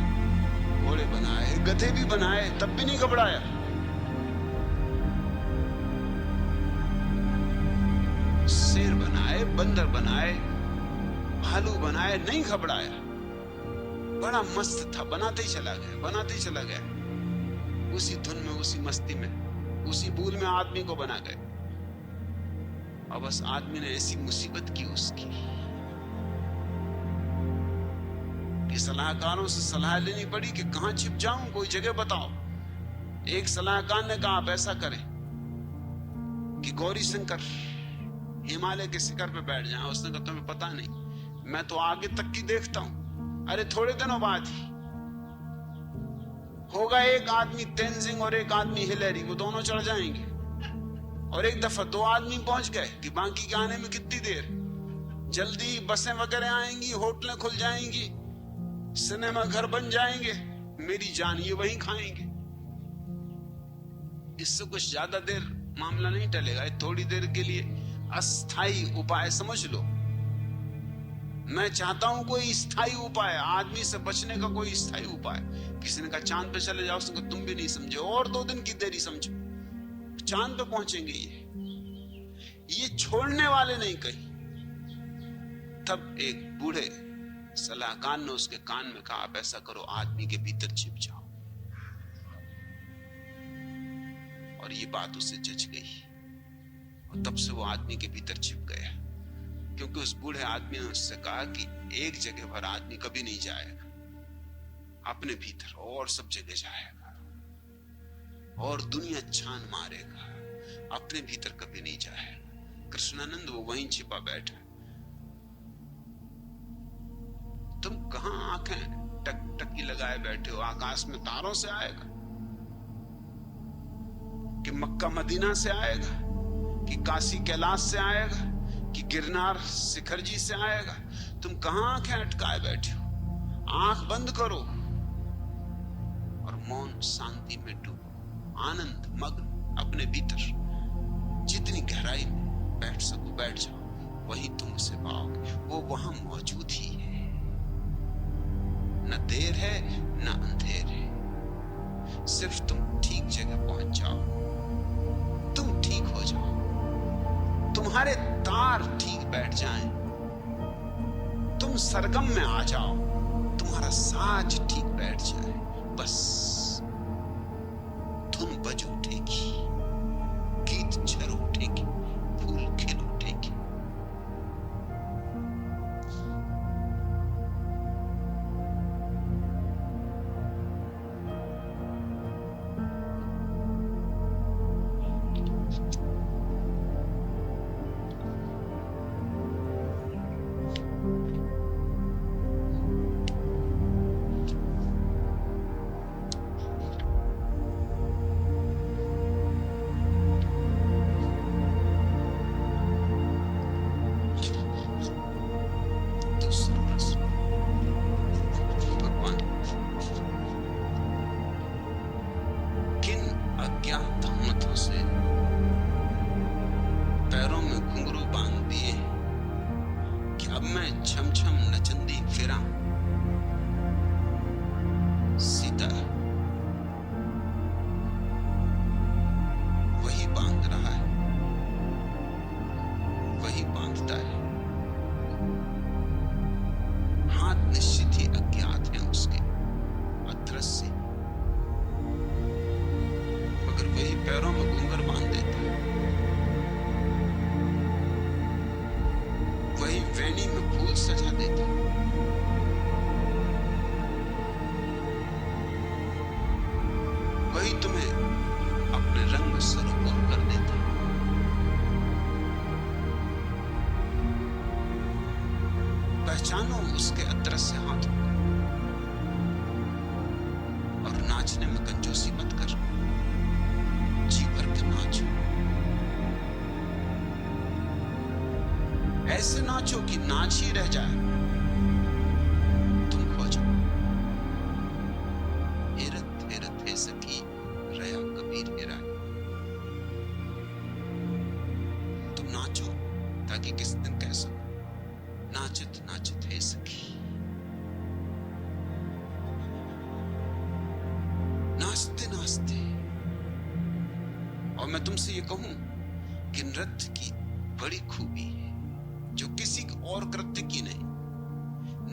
घोड़े बनाए, गधे भी बनाए, तब भी नहीं घबराया। शेर बनाए, बंदर बनाए, भालू बनाए, नहीं घबराया। बड़ा मस्त था, बनाते ही चला गया, बनाते ही चला गया। उसी धुन में, उसी मस्ती में, उसी भूल में आदमी को बना गए। और बस आदमी ने ऐसी मुसीबत की उसकी कि सलाहकारों से सलाह लेनी पड़ी कि कहां छिप जाऊं, कोई जगह बताओ। एक सलाहकार ने कहा आप ऐसा करें कि गौरी शंकर हिमालय के शिखर पे बैठ जाए। उसने कहा तुम्हें पता नहीं, मैं तो आगे तक की देखता हूं। अरे थोड़े दिनों बाद ही होगा, एक आदमी तेंजिंग और एक आदमी हिलेरी, वो दोनों चढ़ जाएंगे। और एक दफा 2 आदमी पहुंच गए कि बाकी के आने में कितनी देर, जल्दी बसें वगैरह आएंगी, होटलें खुल जाएंगी, सिनेमा घर बन जाएंगे, मेरी जान ये वहीं खाएंगे। इससे कुछ ज्यादा देर मामला नहीं टलेगा। थोड़ी देर के लिए अस्थाई उपाय समझ लो। मैं चाहता हूं कोई स्थायी उपाय, आदमी से बचने का कोई स्थायी उपाय। किसी ने कहा चांद पे चले जाओ, उसने कहा तुम भी नहीं समझे, और 2 दिन की देरी समझो, चांद पे पहुंचेंगे। ये छोड़ने वाले नहीं कहीं। तब एक बूढ़े सलाहकार ने उसके कान में कहा, आप ऐसा करो, आदमी के भीतर छिप जाओ। और ये बात उसे जच गई और तब से वो आदमी के भीतर छिप गया, क्योंकि उस बूढ़े आदमी ने उससे कहा कि एक जगह पर आदमी कभी नहीं जाएगा, अपने भीतर, और सब जगह जाएगा और दुनिया छान मारेगा, अपने भीतर कभी नहीं जाएगा। कृष्णानंद वो वहीं छिपा बैठा। तुम कहां आंखें टकटकी लगाए बैठे हो? आकाश में तारों से आएगा कि मक्का मदीना से आएगा कि काशी कैलाश से आएगा कि गिरनार शिखर जी से आएगा? तुम कहां आंखें अटकाए बैठे हो? आंख बंद करो और मौन शांति में डूबो, आनंद मग्न अपने भीतर, जितनी गहराई में बैठ सको बैठ जाओ, वहीं तुम उसे पाओगे। वो वहां मौजूद ही है। न देर है न अंधेर है, सिर्फ तुम ठीक जगह पहुंच जाओ, तुम ठीक हो जाओ, तुम्हारे तार ठीक बैठ जाएं, तुम सरगम में आ जाओ, तुम्हारा साज ठीक बैठ जाए, बस धुन बज उठेगी, गीत झर उठेगी, फूल खिल उठेगी। पहचानो उसके अदृश्य हाथों को और नाचने में कंजूसी मत कर, जी भर के नाचो, ऐसे नाचो कि नाच ही रह जाए, तुम खो जाओ। हेरत हेरत हे सखी रया कबीर हेरा। तुम नाचो ताकि किस दिन कह सको, नाचत नाचत है सखी। नाचते नाचते, और मैं तुमसे ये कहूं कि नृत्य की बड़ी खूबी है जो किसी और कृत्य की नहीं।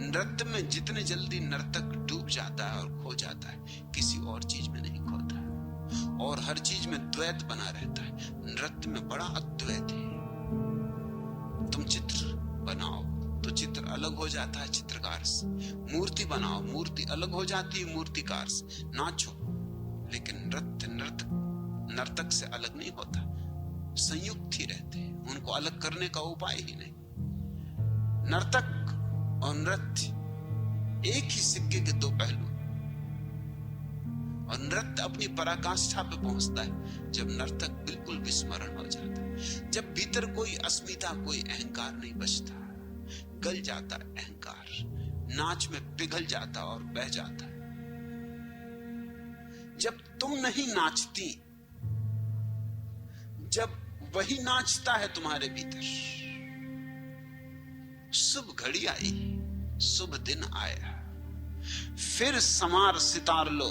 नृत्य में जितने जल्दी नर्तक डूब जाता है और खो जाता है, किसी और चीज में नहीं खोता, और हर चीज में द्वैत बना रहता है। नृत्य में बड़ा अद्वैत है। तुम चित्र बनाओ तो चित्र अलग हो जाता है चित्रकार से, मूर्ति बनाओ मूर्ति अलग हो जाती है मूर्तिकार से। नाचो, लेकिन नृत्य नर्तक से अलग नहीं होता, संयुक्त ही रहते हैं, उनको अलग करने का उपाय ही नहीं। नर्तक और नृत्य एक ही सिक्के के 2 पहलू, और नृत्य अपनी पराकाष्ठा पे पहुंचता है जब नर्तक बिल्कुल विस्मरण हो जाता है, जब भीतर कोई अस्मिता, कोई अहंकार नहीं बचता, गल जाता अहंकार, नाच में पिघल जाता और बह जाता है। जब तुम नहीं नाचती, जब वही नाचता है तुम्हारे भीतर, शुभ घड़ी आई, शुभ दिन आया, फिर समार सितार लो,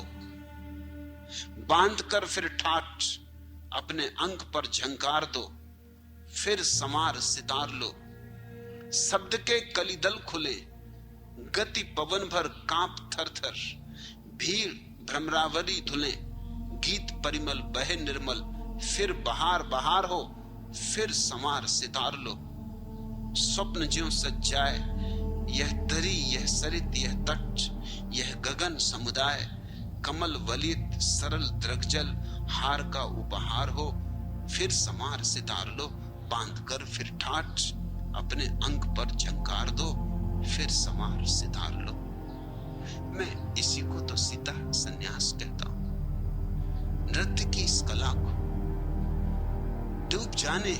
बांध कर फिर ठाठ अपने अंक पर झंकार दो, फिर समार सितार लो, शब्द के कलिदल खुले, गति पवन भर कांप थर थर, भीड़ भ्रमरावरी धुले, गीत परिमल बहे निर्मल, फिर बहार बहार हो, फिर समार सितार लो, स्वप्न ज्यों सज्जाए, यह तरी, यह सरित, यह तट, यह गगन समुदाय, कमल वलित सरल द्रगजल, हार का उपहार हो, फिर समार सितार लो, बांध कर फिर ठाठ अपने अंक पर झंकार दो, फिर समार सितार लो। मैं इसी को तो सीता संन्यास कहता हूं। नृत्य की इस कला को डूब जाने,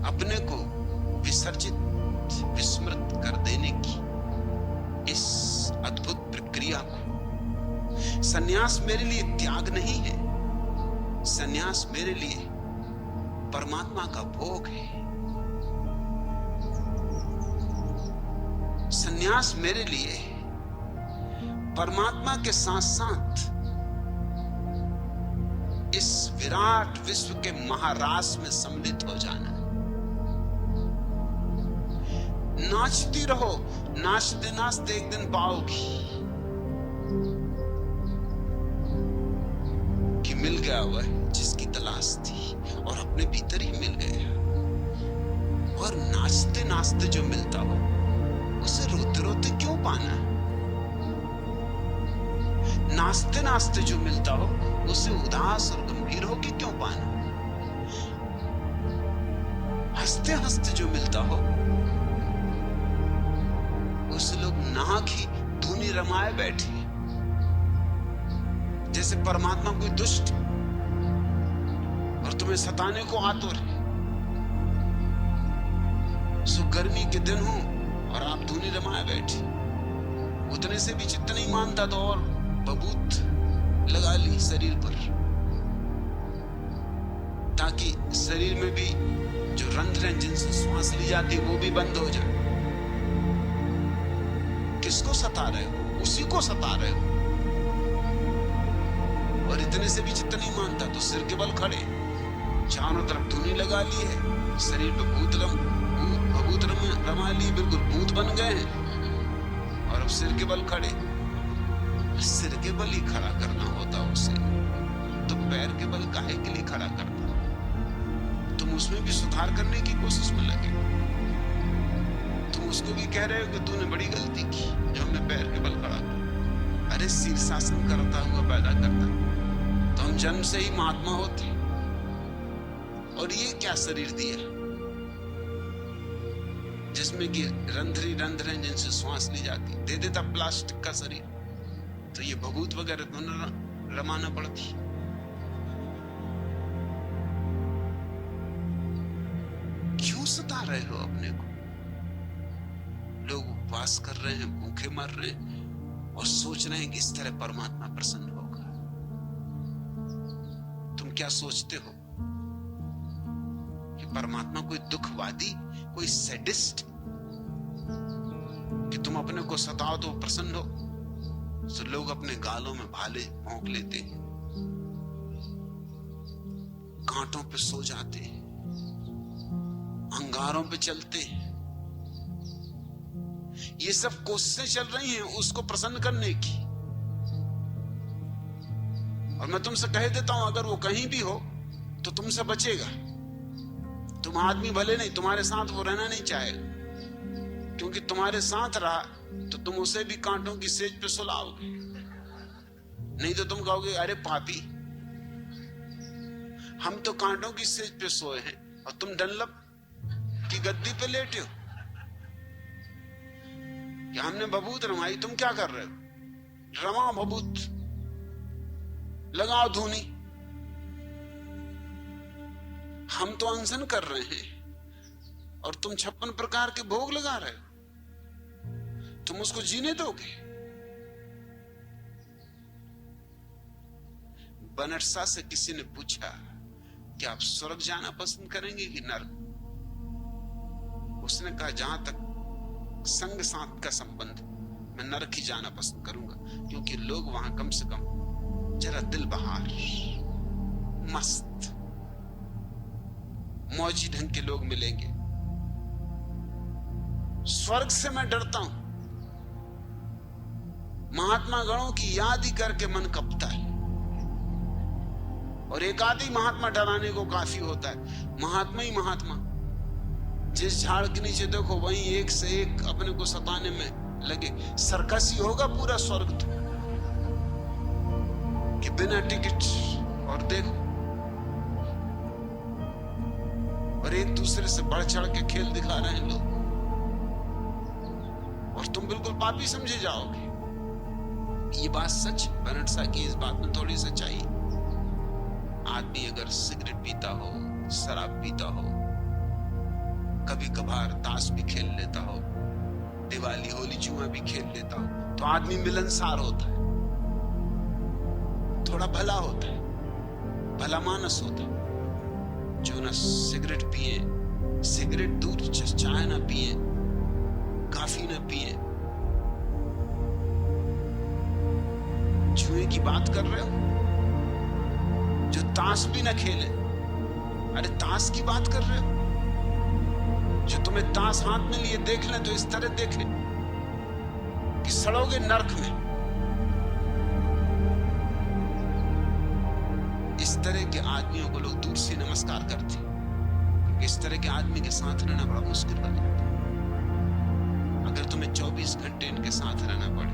अपने को विसर्जित, विस्मृत कर देने की इस अद्भुत प्रक्रिया को, संन्यास मेरे लिए त्याग नहीं है, संन्यास मेरे लिए परमात्मा का भोग है। संन्यास मेरे लिए परमात्मा के साथ साथ इस विराट विश्व के महारास में सम्मिलित हो जाना। नाचती रहो, नाचते नाचते एक दिन पाओगी कि मिल गया वह जिसकी तलाश थी, और अपने भीतर ही मिल गया। और नाचते नाचते जो मिलता हो उसे रोते रोते क्यों पाना? नाचते नाचते जो मिलता हो उसे उदास और गंभीर होके क्यों पाना? हंसते हंसते जो मिलता हो उसे लोग नाक ही धुनी रमाए बैठे, जैसे परमात्मा कोई दुष्ट और तुम्हें सताने को आतुर है। सो गर्मी के दिन हो और आप धुनी रमाए बैठे, उतने से भी चित्त नहीं मानता तो और बबूत लगा ली शरीर पर, ताकि शरीर में भी जो रंध्र हैं जिनसे श्वास ली जाती वो भी बंद हो जाए। किसको सता रहे हो? उसी को सता रहे हो। और इतने से भी चित्त नहीं मानता तो सिर के बल खड़े, चारों तरफ धुनी लगा ली है, शरीर पे भूत रमा ली, बिल्कुल भूत बन गए हैं, और अब सिर के बल खड़े। सिर के बल ही खड़ा करना होता उसे, तो पैर के बल काहे के लिए खड़ा करता? तुम उसमें भी सुधार करने की कोशिश में लगे। तुम उसको भी कह रहे हो कि तूने बड़ी गलती की जो हमने पैर के बल खड़ा किया। अरे शीर्षासन करता हुआ पैदा करता तो हम जन्म से ही महात्मा होते। और ये क्या शरीर दिया जिसमें कि रंध्र हैं जिनसे श्वास ली जाती, दे देता प्लास्टिक का शरीर, तो ये भभूत वगैरह तो न रमाना पड़ती। क्यों सता रहे हो अपने को? लोग उपवास कर रहे हैं, भूखे मर रहे हैं और सोच रहे हैं कि इस तरह परमात्मा प्रसन्न होगा। तुम क्या सोचते हो कि परमात्मा कोई दुखवादी, कोई सैडिस्ट, कि तुम अपने को सताओ तो प्रसन्न हो? तो लोग अपने गालों में भाले भोंक लेते हैं, कांटों पे सो जाते हैं, अंगारों पे चलते हैं। ये सब कोशिशें चल रही हैं उसको प्रसन्न करने की। और मैं तुमसे कह देता हूं, अगर वो कहीं भी हो तो तुमसे बचेगा। तुम आदमी भले नहीं, तुम्हारे साथ वो रहना नहीं चाहेगा, क्योंकि तुम्हारे साथ रहा तो तुम उसे भी कांटों की सेज पे सुलाओगे। नहीं तो तुम कहोगे, अरे पापी, हम तो कांटों की सेज पे सोए हैं और तुम डनलप की गद्दी पे लेटे हो। कि हमने बबूत रमाई, तुम क्या कर रहे हो? रमाओ बबूत, लगाओ धूनी। हम तो अनशन कर रहे हैं और तुम 56 प्रकार के भोग लगा रहे हो। तुम उसको जीने दोगे? बनरसा से किसी ने पूछा कि आप स्वर्ग जाना पसंद करेंगे कि नरक? उसने कहा जहां तक संग साथ का संबंध, मैं नरक ही जाना पसंद करूंगा, क्योंकि लोग वहां कम से कम जरा दिल बहार, मस्त, मौजी ढंग के लोग मिलेंगे। स्वर्ग से मैं डरता हूं। महात्मा गणों की याद ही करके मन कपता है, और एक आदि महात्मा डराने को काफी होता है। महात्मा ही महात्मा, जिस झाड़ के नीचे देखो वहीं एक से एक अपने को सताने में लगे। सर्कस ही होगा पूरा स्वर्ग तो, कि बिना टिकट और देखो, और एक दूसरे से बढ़ चढ़ के खेल दिखा रहे हैं लोग, और तुम बिल्कुल पापी समझे जाओगे। ये बात सच, बनरसा की इस बात में थोड़ी सच्चाई। आदमी अगर सिगरेट पीता हो, शराब पीता हो, कभी कभार ताश भी खेल लेता हो, दिवाली होली जुआ भी खेल लेता हो, तो आदमी मिलनसार होता है, थोड़ा भला होता है, भला मानस होता है। जो ना सिगरेट पिए, सिगरेट दूर, चाय ना पिए, काफी ना पिए, जुए की बात कर रहे हो, जो ताश भी ना खेले, अरे ताश की बात कर रहे हो, जो तुम्हें ताश हाथ में लिए देख ले तो इस तरह देखे कि सड़ोगे नरक में। इस तरह के आदमियों को लोग दूर से नमस्कार करते, क्योंकि इस तरह के आदमी के साथ रहना बड़ा मुश्किल हो जाता है। अगर तुम्हें 24 घंटे इनके साथ रहना पड़े,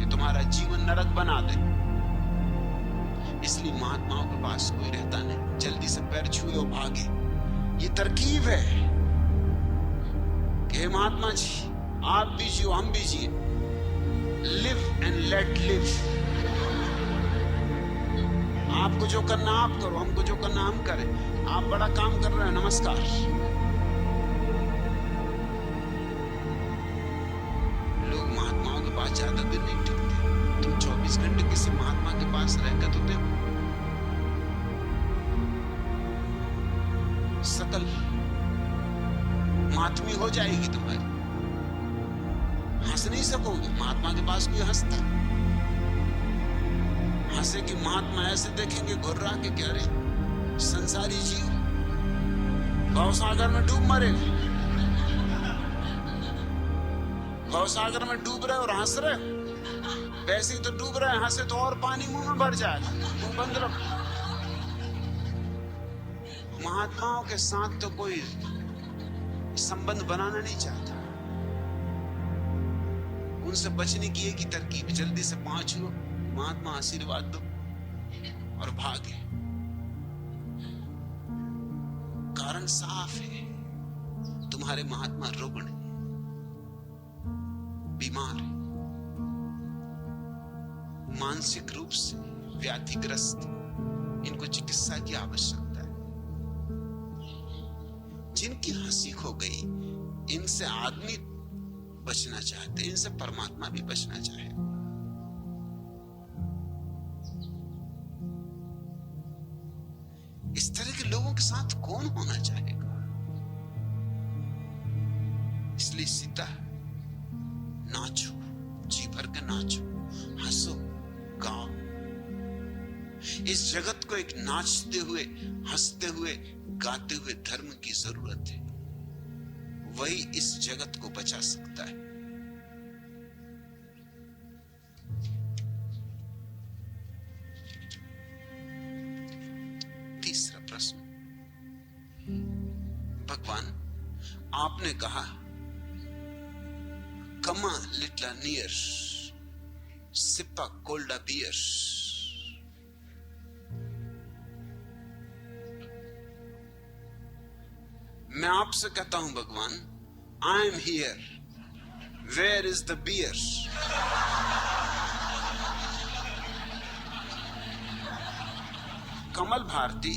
ये तुम्हारा जीवन नरक बना दे। इसलिए महात्माओं के पास कोई रहता नहीं, जल्दी से पैर छुए और भागे। ये तरकीब है कि महात्मा जी आप भी जियो, हम भी जिए। Live and let live. आपको जो करना आप करो, हमको जो करना हम करें। आप बड़ा काम कर रहे हैं, नमस्कार। लोग महात्माओं के पास ज्यादा दिन नहीं टिकते। तुम 24 घंटे किसी महात्मा के पास रहकर तो देखो, सकल महात्मी हो जाएगी तुम्हारी। हंस नहीं सकोगे। महात्मा के पास कोई हंसता, हंसे कि महात्मा ऐसे देखेंगे घुर्रा के, क्या रे संसारी जीव भवसागर में डूब मरेगा। भवसागर में डूब रहे और हंस रहे, वैसे ही तो डूब रहे, हंसे तो और पानी मुंह में भर जाएगा। मुंह बंद रखो। महात्माओं के साथ तो कोई संबंध बनाना नहीं चाहता। उनसे बचने की एक ही तरकीब, जल्दी से पांच हो, महात्मा आशीर्वाद दो और भागे। कारण साफ है, तुम्हारे महात्मा रुग्ण है, बीमार है, मानसिक रूप से व्याधिग्रस्त, इनको चिकित्सा की आवश्यकता है। जिनकी हंसी खो गई, इनसे आदमी बचना चाहते, इनसे परमात्मा भी बचना चाहे। इस तरह के लोगों के साथ कौन होना चाहेगा? इसलिए सीता, नाचो, जी भर के नाचो, हंसो, गाओ। इस जगत को एक नाचते हुए, हंसते हुए, गाते हुए धर्म की जरूरत है। वही इस जगत को बचा सकता है। तीसरा प्रश्न, भगवान आपने कहा come a little near sip a cold a beer. मैं आपसे कहता हूं भगवान, I am here, where is the beer? Kamal Bharti,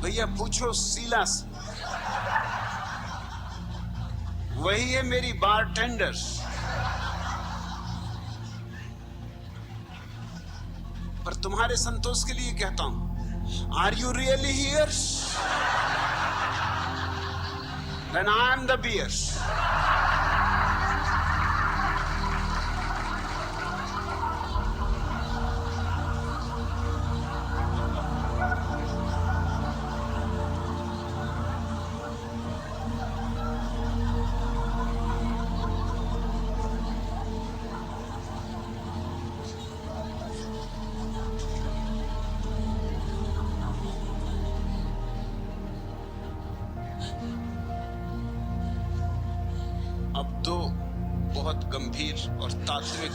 भैया पूछो शीला से, वही है मेरी बारटेंडर। पर तुम्हारे संतोष के लिए कहता हूं, are you really here when I am the bear? अब तो बहुत गंभीर और तात्विक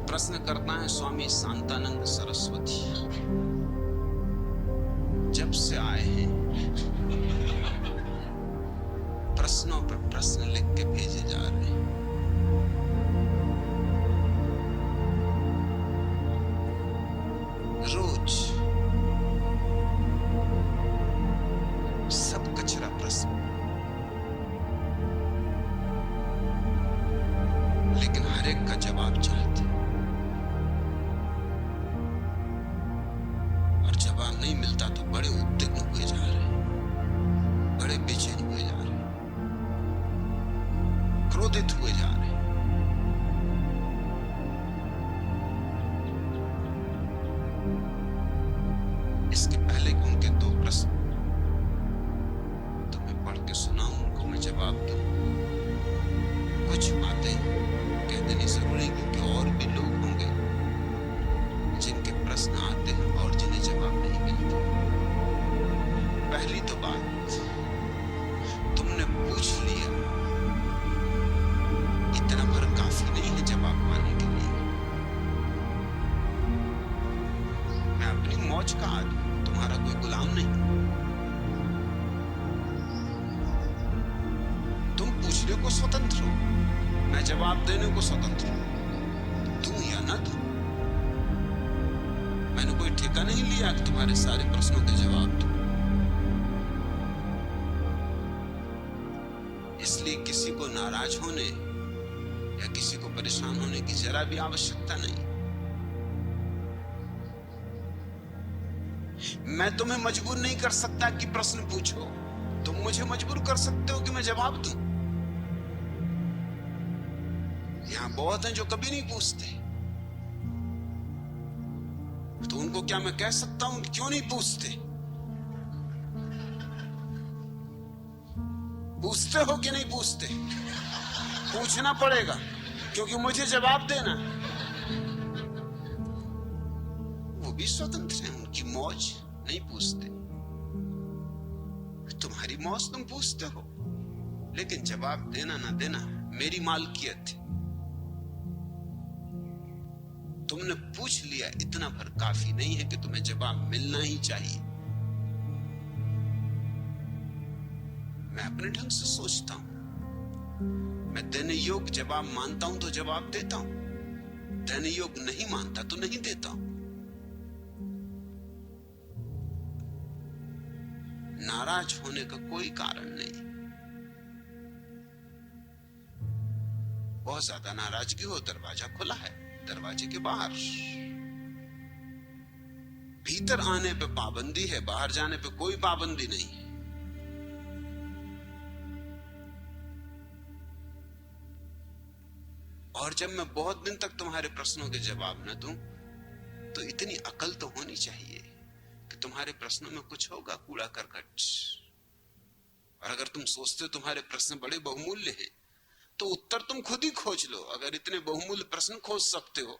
प्रश्न करता है स्वामी शांतानंद सरस्वती। जब से आए हैं प्रश्नों पर प्रश्न लिख के भेजे जा रहे हैं। रोज सब कचरा प्रश्न, लेकिन हर एक का जवाब चाहते, और जवाब नहीं मिलता तो बड़े उद्विग्न हुए जा रहे हैं, बड़े बेचैन हुए जा रहे हैं, क्रोधित हुए जा रहे हैं। इसके पहले कि उनके दो प्रश्न तुम्हें पढ़ के सुनाऊं, उनको मैं जवाब दूं, कुछ बातें कह देनी जरूरी, क्योंकि और भी लोग होंगे जिनके प्रश्न आते हैं और जिन्हें जवाब नहीं मिलते। पहली तो बात, तुमने पूछ लिया, इतना भर काफी नहीं है जवाब पाने के लिए। मैं अपनी मौज का आदमी, तुम्हारा कोई गुलाम नहीं। तुम पूछने को स्वतंत्र हो, मैं जवाब देने को स्वतंत्र हूं। तुम या ना तुम, मैंने कोई ठेका नहीं लिया कि तुम्हारे सारे प्रश्नों के जवाब दूं। इसलिए किसी को नाराज होने या किसी को परेशान होने की जरा भी आवश्यकता नहीं। मैं तुम्हें मजबूर नहीं कर सकता कि प्रश्न पूछो, तुम मुझे मजबूर कर सकते हो कि मैं जवाब दूं। यहां बहुत हैं जो कभी नहीं पूछते, तो उनको क्या मैं कह सकता हूं कि क्यों नहीं पूछते? पूछते हो कि नहीं पूछते? पूछना पड़ेगा, क्योंकि मुझे जवाब देना। वो भी स्वतंत्र हैं, उनकी मौज, नहीं पूछते। तुम्हारी मौज, तुम पूछते हो, लेकिन जवाब देना ना देना मेरी मालकियत है। तुमने पूछ लिया, इतना भर काफी नहीं है कि तुम्हें जवाब मिलना ही चाहिए। मैं अपने ढंग से सोचता हूं, मैं देने योग्य जवाब मानता हूं तो जवाब देता हूं, देने योग्य नहीं मानता तो नहीं देता हूं। नाराज होने का कोई कारण नहीं। बहुत ज्यादा नाराजगी हो, दरवाजा खुला है, दरवाजे के बाहर। भीतर आने पे पाबंदी है, बाहर जाने पे कोई पाबंदी नहीं है। और जब मैं बहुत दिन तक तुम्हारे प्रश्नों के जवाब न दूं, तो इतनी अकल तो होनी चाहिए कि तुम्हारे प्रश्नों में कुछ होगा कूड़ा करकट। और अगर तुम सोचते हो तुम्हारे प्रश्न बड़े बहुमूल्य हैं, तो उत्तर तुम खुद ही खोज लो। अगर इतने बहुमूल्य प्रश्न खोज सकते हो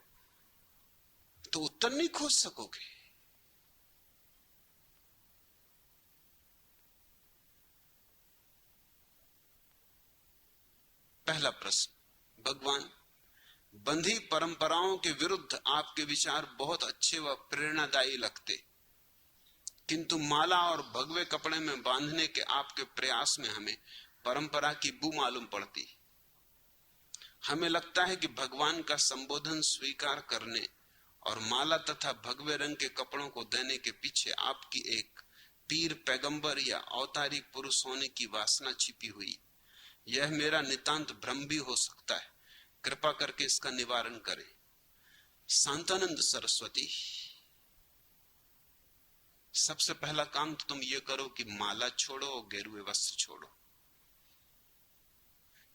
तो उत्तर नहीं खोज सकोगे। पहला प्रश्न, भगवान, बंधी परंपराओं के विरुद्ध आपके विचार बहुत अच्छे व प्रेरणादायी लगते, किंतु माला और भगवे कपड़े में बांधने के आपके प्रयास में हमें परंपरा की बू मालूम पड़ती। हमें लगता है कि भगवान का संबोधन स्वीकार करने और माला तथा भगवे रंग के कपड़ों को देने के पीछे आपकी एक पीर पैगंबर या अवतारी पुरुष होने की वासना छिपी हुई। यह मेरा नितांत भ्रम भी हो सकता है, कृपा करके इसका निवारण करें। शांतानंद सरस्वती, सबसे पहला काम तो तुम ये करो कि माला छोड़ो और गेरुए वस्त्र छोड़ो।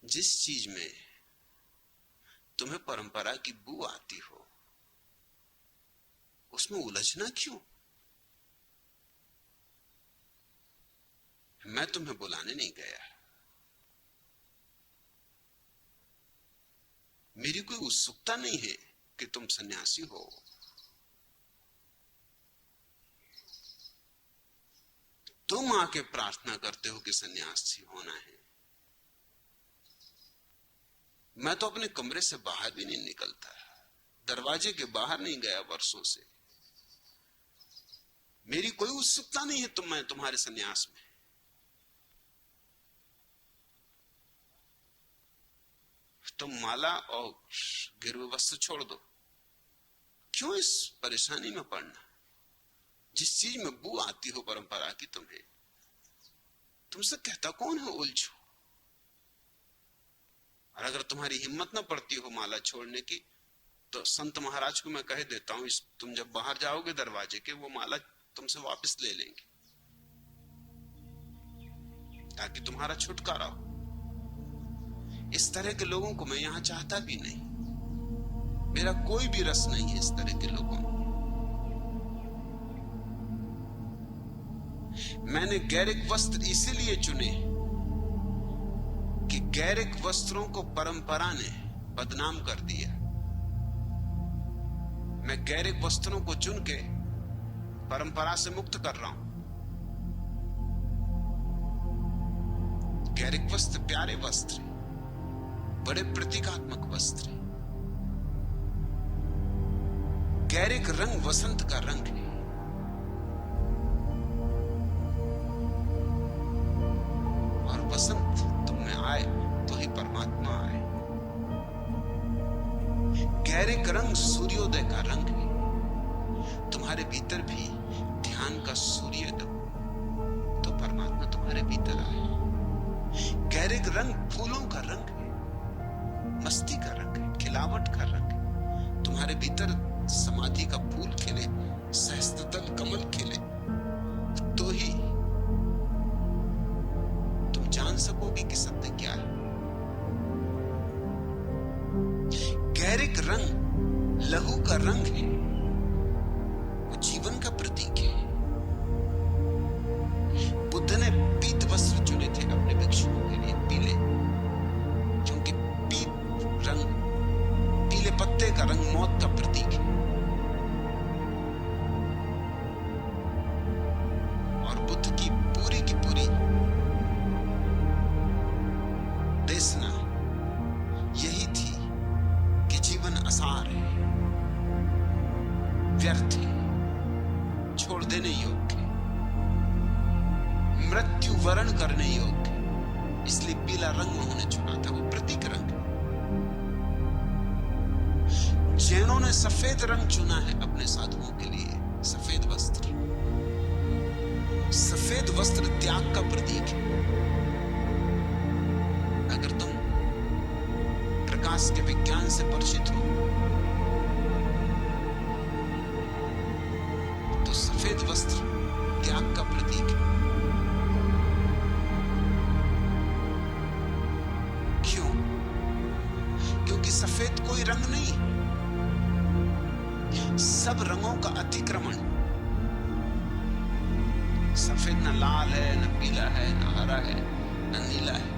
जिस चीज में तुम्हें परंपरा की बू आती हो उसमें उलझना क्यों? मैं तुम्हें बुलाने नहीं गया, मेरी कोई उत्सुकता नहीं है कि तुम सन्यासी हो। तुम आके प्रार्थना करते हो कि सन्यासी होना है। मैं तो अपने कमरे से बाहर भी नहीं निकलता, दरवाजे के बाहर नहीं गया वर्षों से। मेरी कोई उत्सुकता नहीं है मैं तुम्हारे सन्यास में। तुम माला और गिरवे वस्त्र छोड़ दो, क्यों इस परेशानी में पड़ना? जिस चीज में बू आती हो परंपरा की तुम्हें, तुमसे कहता कौन है उलझो? और अगर तुम्हारी हिम्मत न पड़ती हो माला छोड़ने की, तो संत महाराज को मैं कह देता हूं, तुम जब बाहर जाओगे दरवाजे के, वो माला तुमसे वापस ले लेंगे ताकि तुम्हारा छुटकारा हो। इस तरह के लोगों को मैं यहां चाहता भी नहीं, मेरा कोई भी रस नहीं है इस तरह के लोगों में। मैंने गैरिक वस्त्र इसीलिए चुने कि गैरिक वस्त्रों को परंपरा ने बदनाम कर दिया। मैं गैरिक वस्त्रों को चुन के परंपरा से मुक्त कर रहा हूं। गैरिक वस्त्र प्यारे वस्त्र, बड़े प्रतीकात्मक वस्त्र। गैरिक रंग वसंत का रंग है। और वसंत तुम में आए तो ही परमात्मा आए। गैरिक रंग सूर्योदय का रंग है। तुम्हारे भीतर भी ध्यान का सूर्य दो तो परमात्मा तुम्हारे भीतर आए। गैरिक रंग फूलों का रंग है, मस्ती का रंग है, खिलावट का रंग है। तुम्हारे भीतर समाधि का फूल खिले, सहस्त्रदल कमल खिले, तो ही तुम जान सकोगे कि सत्य क्या है। गैरिक रंग लहू का रंग है, वो जीवन का प्रतीक है। बुद्ध ने पीत वस्त्र चुने थे अपने भिक्षुओं के लिए, पीले, क्योंकि पीत रंग, पीले पत्ते का रंग मौत का प्रतीक है। और बुद्ध की पूरी देशना यही थी कि जीवन असार है, व्यर्थ है, छोड़ देने योग्य, मृत्यु वर्ण करने योग्य। इसलिए पीला रंग उन्होंने चुना था, वो प्रतीक रंग है। जैनों ने सफेद रंग चुना है अपने साधुओं के लिए, सफेद वस्त्र। सफेद वस्त्र त्याग का प्रतीक है। अगर तुम प्रकाश के विज्ञान से परिचित हो तो सफेद वस्त्र त्याग का प्रतीक है। क्यों? क्योंकि सफेद कोई रंग नहीं, सब रंगों का अतिक्रमण। सफेद न लाल है, न पीला है, न हरा है, न नीला है।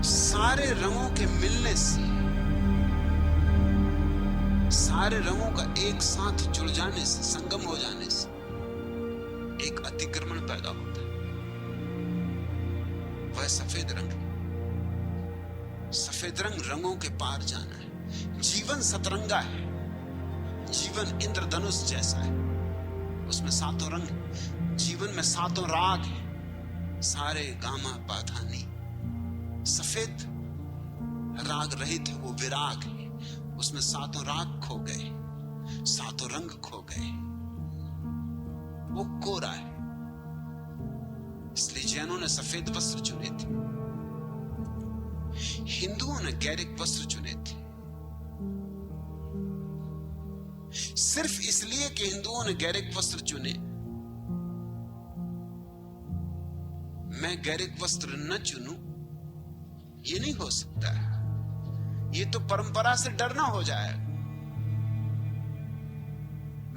सारे रंगों के मिलने से, सारे रंगों का एक साथ जुड़ जाने से, संगम हो जाने से एक अतिक्रमण पैदा होता है। वह सफेद रंग है। सफेद रंग रंगों के पार जाना है। जीवन सतरंगा है, जीवन इंद्रधनुष जैसा है, उसमें सातों रंग। जीवन में सातों राग है, सारे गामा पाधानी। सफेद राग रहित है, वो विराग है। उसमें सातों राग खो गए, सातों रंग खो गए, वो कोरा है। इसलिए जैनों ने सफेद वस्त्र चुने थे, हिंदुओं ने गैरिक वस्त्र चुने थे। सिर्फ इसलिए कि हिंदुओं ने गैरिक वस्त्र चुने, मैं गैरिक वस्त्र न चुनूं, ये नहीं हो सकता। ये तो परंपरा से डरना हो जाएगा।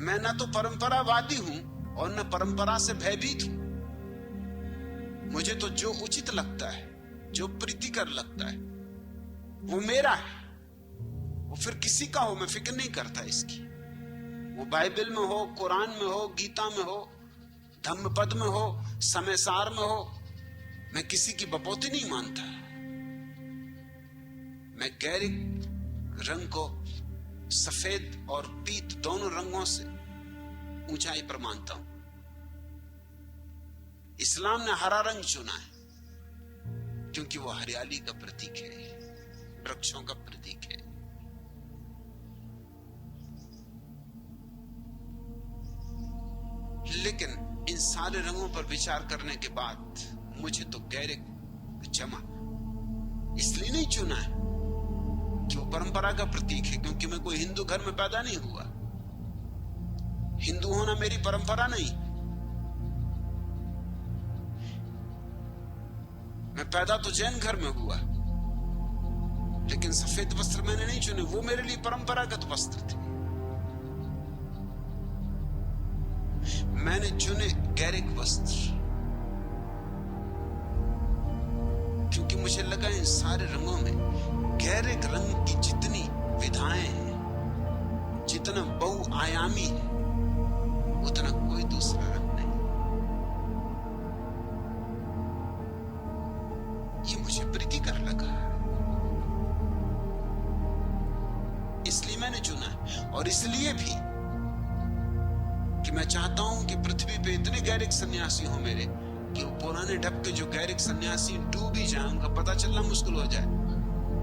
मैं न तो परंपरावादी हूं और न परंपरा से भयभीत हूं। मुझे तो जो उचित लगता है, जो प्रीतिकर लगता है, वो मेरा है। वो फिर किसी का हो, मैं फिक्र नहीं करता इसकी। वो बाइबल में हो, कुरान में हो, गीता में हो, धम्मपद में हो, समयसार में हो, मैं किसी की बपौती नहीं मानता। मैं गैरिक रंग को सफेद और पीत दोनों रंगों से ऊंचाई पर मानता हूं। इस्लाम ने हरा रंग चुना है क्योंकि वो हरियाली का प्रतीक है, वृक्षों का प्रतीक है। लेकिन इन सारे रंगों पर विचार करने के बाद मुझे तो गैरिक जमा इसलिए नहीं चुना है कि वो परंपरा का प्रतीक है, क्योंकि मैं कोई हिंदू घर में पैदा नहीं हुआ। हिंदू होना मेरी परंपरा नहीं। मैं पैदा तो जैन घर में हुआ, लेकिन सफेद वस्त्र मैंने नहीं चुने, वो मेरे लिए परंपरागत वस्त्र थे। मैंने चुने गैरिक वस्त्र क्योंकि मुझे लगा इन सारे रंगों में गैरिक रंग की जितनी विधाएं हैं, जितना बहुआयामी है, उतना कोई दूसरा रंग नहीं। ये मुझे प्रीतिकर लगा, इसलिए मैंने चुना। और इसलिए भी कि मैं चाहता हूं कि पृथ्वी पे इतने गैरिक सन्यासी हो मेरे कि वो पुराने ढप के जो गैरिक सन्यासी डूब ही जाए, उनका पता चलना मुश्किल हो जाए।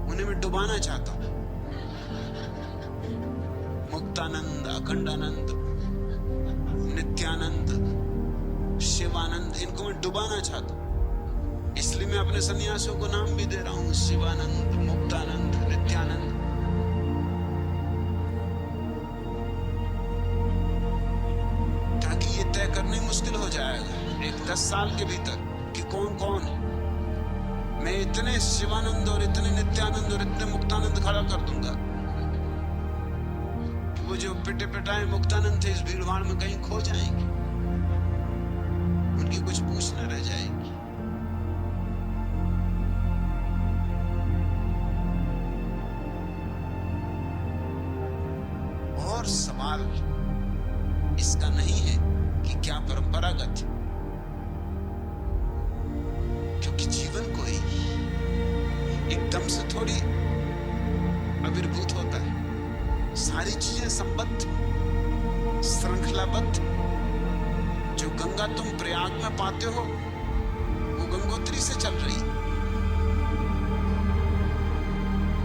उन्हें मैं डुबाना चाहता हूं। मुक्तानंद, अखंडानंद, नित्यानंद, शिवानंद, इनको मैं डुबाना चाहता हूं। इसलिए मैं अपने सन्यासियों को नाम भी दे रहा हूं, शिवानंद, मुक्तानंद, नित्यानंद। ताकि ये तय करने मुश्किल हो जाएगा एक 10 साल के भीतर कि कौन कौन है। मैं इतने शिवानंद और इतने नित्यानंद और इतने मुक्तानंद खड़ा कर दूंगा कि वो जो पिटे पिटाए मुक्तानंद थे इस भीड़भाड़ में कहीं खो जाएंगे, उनकी कुछ पूछ न रह जाएगी। और सवाल इसका नहीं है कि क्या परंपरागत है, क्योंकि जीवन कोई एकदम से थोड़ी आविर्भूत होता है। सारी चीजें संबद्ध, श्रृंखलाबद्ध। जो गंगा तुम प्रयाग में पाते हो वो गंगोत्री से चल रही,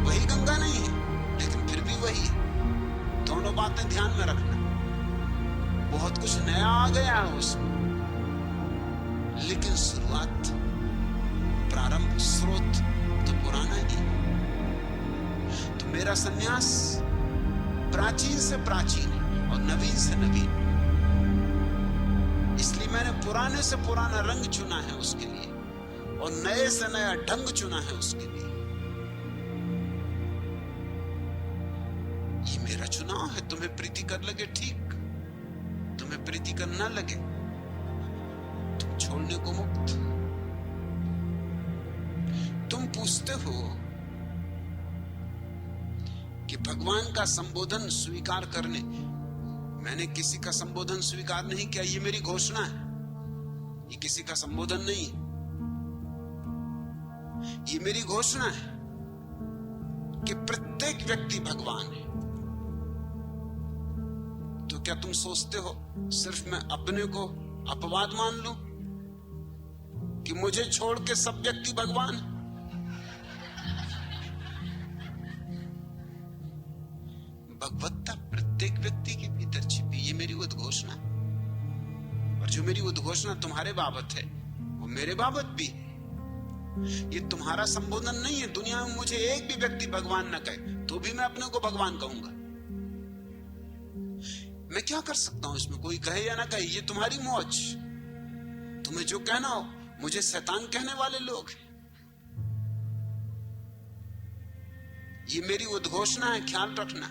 वही गंगा नहीं है लेकिन फिर भी वही है। दोनों बातें ध्यान में रखना। बहुत कुछ नया आ गया है उसमें, लेकिन शुरुआत, प्रारंभ, स्रोत तो पुराना ही। तो मेरा सन्यास प्राचीन से प्राचीन है और नवीन से नवीन। इसलिए मैंने पुराने से पुराना रंग चुना है उसके लिए और नए से नया ढंग चुना है उसके लिए। ये मेरा चुनाव है। तुम्हें प्रीतिकर लगे ठीक, तुम्हें प्रीतिकर ना लगे तुम छोड़ने को मुक्त। तुम पूछते हो कि भगवान का संबोधन स्वीकार करने, मैंने किसी का संबोधन स्वीकार नहीं किया। ये मेरी घोषणा है, ये किसी का संबोधन नहीं है। ये मेरी घोषणा है कि प्रत्येक व्यक्ति भगवान है। तो क्या तुम सोचते हो सिर्फ मैं अपने को अपवाद मान लूं कि मुझे छोड़ के सब व्यक्ति भगवान? भगवत्ता प्रत्येक व्यक्ति के भीतर छिपी, ये मेरी उद्घोषणा। और जो मेरी उद्घोषणा तुम्हारे बाबत है वो मेरे बाबत भी है। ये तुम्हारा संबोधन नहीं है। दुनिया में मुझे एक भी व्यक्ति भगवान न कहे तो भी मैं अपने को भगवान कहूंगा। मैं क्या कर सकता हूं इसमें? कोई कहे या ना कहे, ये तुम्हारी मौज। तुम्हें जो कहना हो। मुझे शैतान कहने वाले लोग हैं, ये मेरी उद्घोषणा है, ख्याल रखना।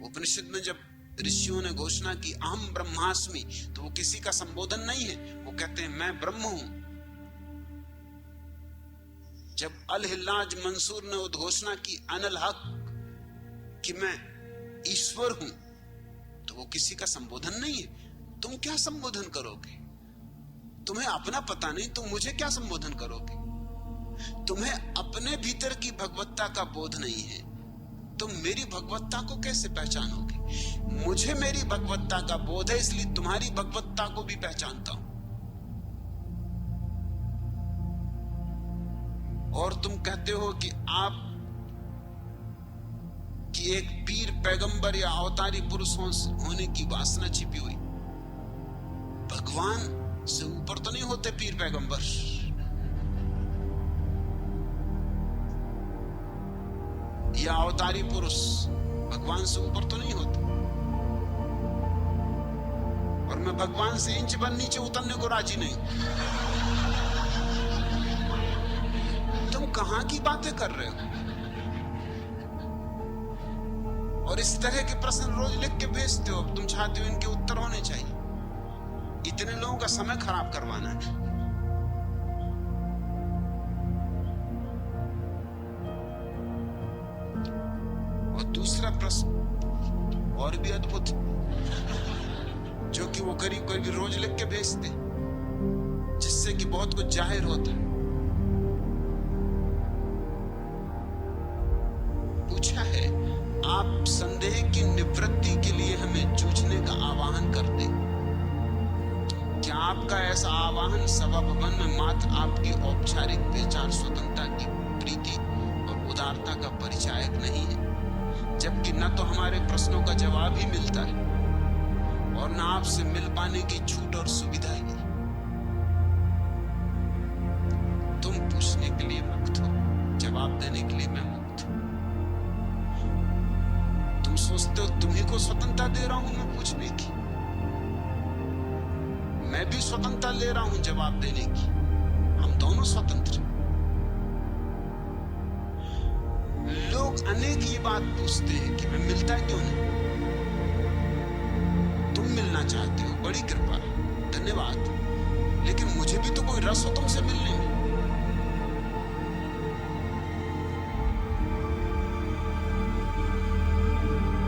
उपनिषद में जब ऋषियों ने घोषणा की अहम ब्रह्मास्मि, तो वो किसी का संबोधन नहीं है, वो कहते हैं मैं ब्रह्म हूं। जब अल हिल्लाज मंसूर ने उद्घोषणा की अनल हक कि मैं ईश्वर हूं, तो वो किसी का संबोधन नहीं है। तुम क्या संबोधन करोगे? तुम्हें अपना पता नहीं, तुम मुझे क्या संबोधन करोगे? तुम्हें अपने भीतर की भगवत्ता का बोध नहीं है, तुम मेरी भगवत्ता को कैसे पहचानोगे? मुझे मेरी भगवत्ता का बोध है, इसलिए तुम्हारी भगवत्ता को भी पहचानता हूं। और तुम कहते हो कि आप कि एक पीर पैगंबर या अवतारी पुरुष होने की वासना छिपी हुई। भगवान से ऊपर तो नहीं होते पीर पैगंबर। या अवतारी पुरुष भगवान से ऊपर तो नहीं होते। और मैं भगवान से इंच भर नीचे उतरने को राजी नहीं। तुम कहां की बातें कर रहे हो? और इस तरह के प्रश्न रोज लिख के भेजते हो। तुम चाहते हो इनके उत्तर होने चाहिए। इतने लोगों का समय खराब करवाना है। और दूसरा प्रश्न और भी अद्भुत, जो कि वो करीब करीब रोज लिख के भेजते, जिससे कि बहुत कुछ जाहिर होता है। पूछा है, आप संदेह की निवृत्ति के लिए हमें जूझने का आह्वान करते। क्या आपका ऐसा आह्वान सभा भवन में मात्र आपकी औपचारिक विचार स्वतंत्रता की प्रीति और उदारता का परिचायक नहीं है, जबकि न तो हमारे प्रश्नों का जवाब ही मिलता है और न आपसे मिल पाने की छूट और सुविधा ही। तुम पूछने के लिए मुक्त हो, जवाब देने के लिए मैं मुक्त हूं। तुम सोचते हो तुम्ही को स्वतंत्रता दे रहा हूं मैं पूछने की। मैं भी स्वतंत्रता ले रहा हूं जवाब देने की। हम दोनों स्वतंत्र। लोग अनेक ये बात पूछते हैं कि मैं मिलता क्यों नहीं। तुम मिलना चाहते हो, बड़ी कृपा, धन्यवाद, लेकिन मुझे भी तो कोई रस हो तुमसे मिलने में।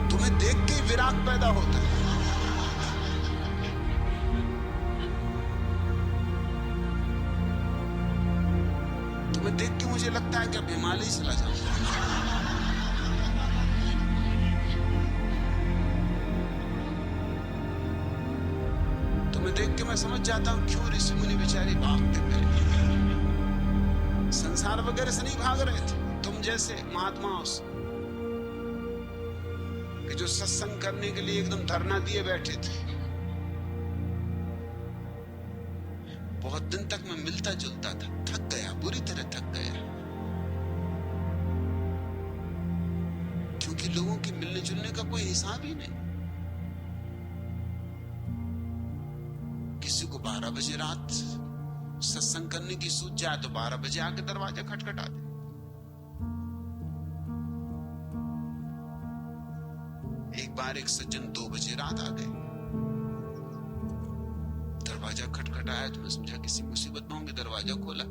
तुम्हें देख के विराग पैदा होता है। तुम्हें देख के मुझे लगता है कि अब हिमालय चला जाऊं। तुम्हें देख के मैं समझ जाता हूं क्यों ऋषि मुनि बेचारे भागते फिरे। संसार वगैरह से नहीं भाग रहे थे तुम जैसे महात्माओं से, कि जो सत्संग करने के लिए एकदम धरना दिए बैठे थे। बहुत दिन तक मैं मिलता जुलता था, थक गया, बुरी तरह थक गया, क्योंकि लोगों के मिलने जुलने का कोई हिसाब ही नहीं। किसी को 12 बजे रात सत्संग करने की सूझ जाए तो 12 बजे आके दरवाजा खटखटा दे। एक बार एक सज्जन 2 बजे रात आ गए, दरवाजा खटखटाया तो मैं समझा किसी मुसीबत में होंगे। दरवाजा खोला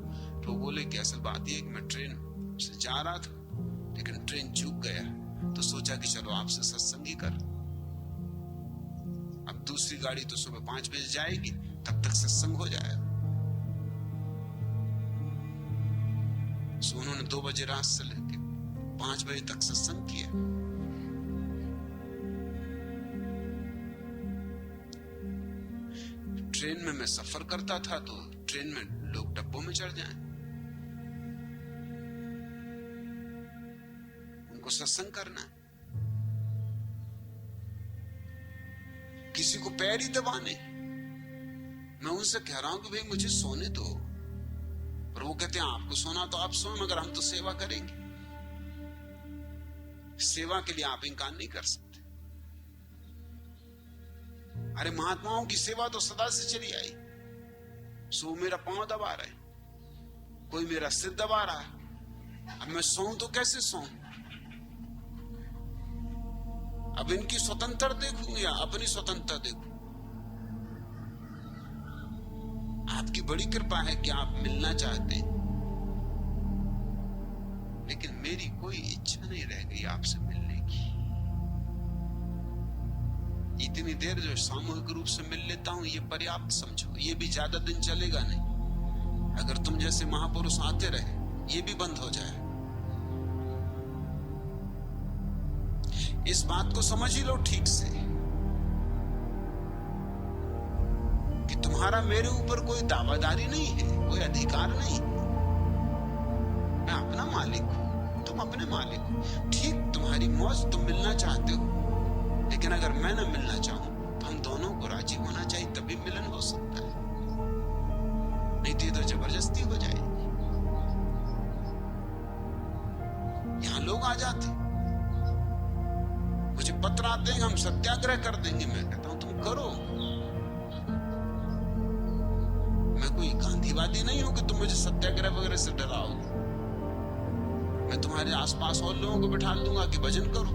तो बोले कि असल बात यह कि मैं ट्रेन से जा रहा था, लेकिन ट्रेन चूक गया, तो सोचा कि चलो आपसे सत्संग ही कर। अब दूसरी गाड़ी तो सुबह 5 बजे जाएगी, तब तक सत्संग हो जाएगा। सो उन्होंने 2 बजे रात से लेके 5 बजे तक सत्संग किया। ट्रेन में मैं सफर करता था तो ट्रेन में लोग डब्बों में चढ़ जाएं, उनको सत्संग करना है। किसी को पैर ही दबाने। मैं उनसे कह रहा हूं कि भाई मुझे सोने दो, पर वो कहते हैं आपको सोना तो आप सो, मगर हम तो सेवा करेंगे। सेवा के लिए आप इनकार नहीं कर सकते। अरे महात्माओं की सेवा तो सदा से चली आई। सो मेरा पांव दबा रहे, कोई मेरा सिर दबा रहा है, अब मैं सोऊं तो कैसे सोऊं? अब इनकी स्वतंत्रता देखूं या अपनी स्वतंत्रता देखूं? आपकी बड़ी कृपा है कि आप मिलना चाहते हैं, लेकिन मेरी कोई इच्छा नहीं रह गई आपसे मिलने की। इतनी देर जो सामूहिक रूप से मिल लेता हूं ये पर्याप्त समझो। ये भी ज्यादा दिन चलेगा नहीं। अगर तुम जैसे महापुरुष आते रहे ये भी बंद हो जाए। इस बात को समझ ही लो ठीक से कि तुम्हारा मेरे ऊपर कोई दावादारी नहीं है, कोई अधिकार नहीं। मैं अपना मालिक हूं, तुम अपने मालिक हो। ठीक तुम्हारी मौज, तुम मिलना चाहते हो, लेकिन अगर मैं न मिलना चाहूं तो हम दोनों को राजी होना चाहिए, तभी मिलन हो सकता है। नहीं तो जबरदस्ती हो जाएगी। यहां लोग आ जाते, मुझे पत्र आते हैं हम सत्याग्रह कर देंगे। मैं कहता हूं तुम करो, मैं कोई गांधीवादी नहीं हूं कि तुम मुझे सत्याग्रह वगैरह से डराओ। मैं तुम्हारे आसपास और लोगों को बिठा दूंगा कि भजन करो।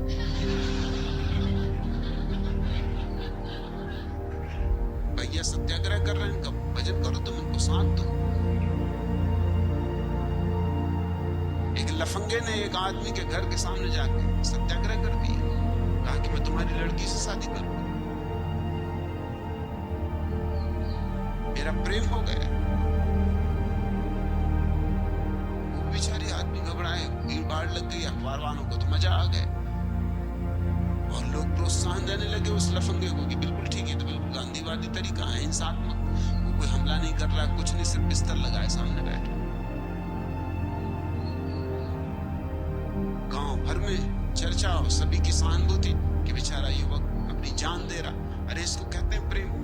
भैया सत्याग्रह कर रहे हैं, इनका भजन करो, तुम इनको साथ दो। एक लफंगे ने एक आदमी के घर के सामने जाके सत्याग्रह कर दिया, कहा कि मैं तुम्हारी लड़की से शादी करूंगा। मेरा प्रेम हो गया। वो बेचारे आदमी घबराए, भीड़ भाड़ लग गई, अखबार वालों को तो मजा आ गया और लोग प्रोत्साहन देने लगे उस लफंगे को कि बिल्कुल ठीक है, तो बिल्कुल गांधीवादी तरीका है, हिंसात्मक। वो कोई हमला नहीं कर रहा, कुछ नहीं, सिर्फ बिस्तर लगाए सामने बैठे। गांव भर में चर्चा और सभी की सहानुभूति कि बेचारा युवक अपनी जान दे रहा। अरे इसको कहते हैं प्रेम।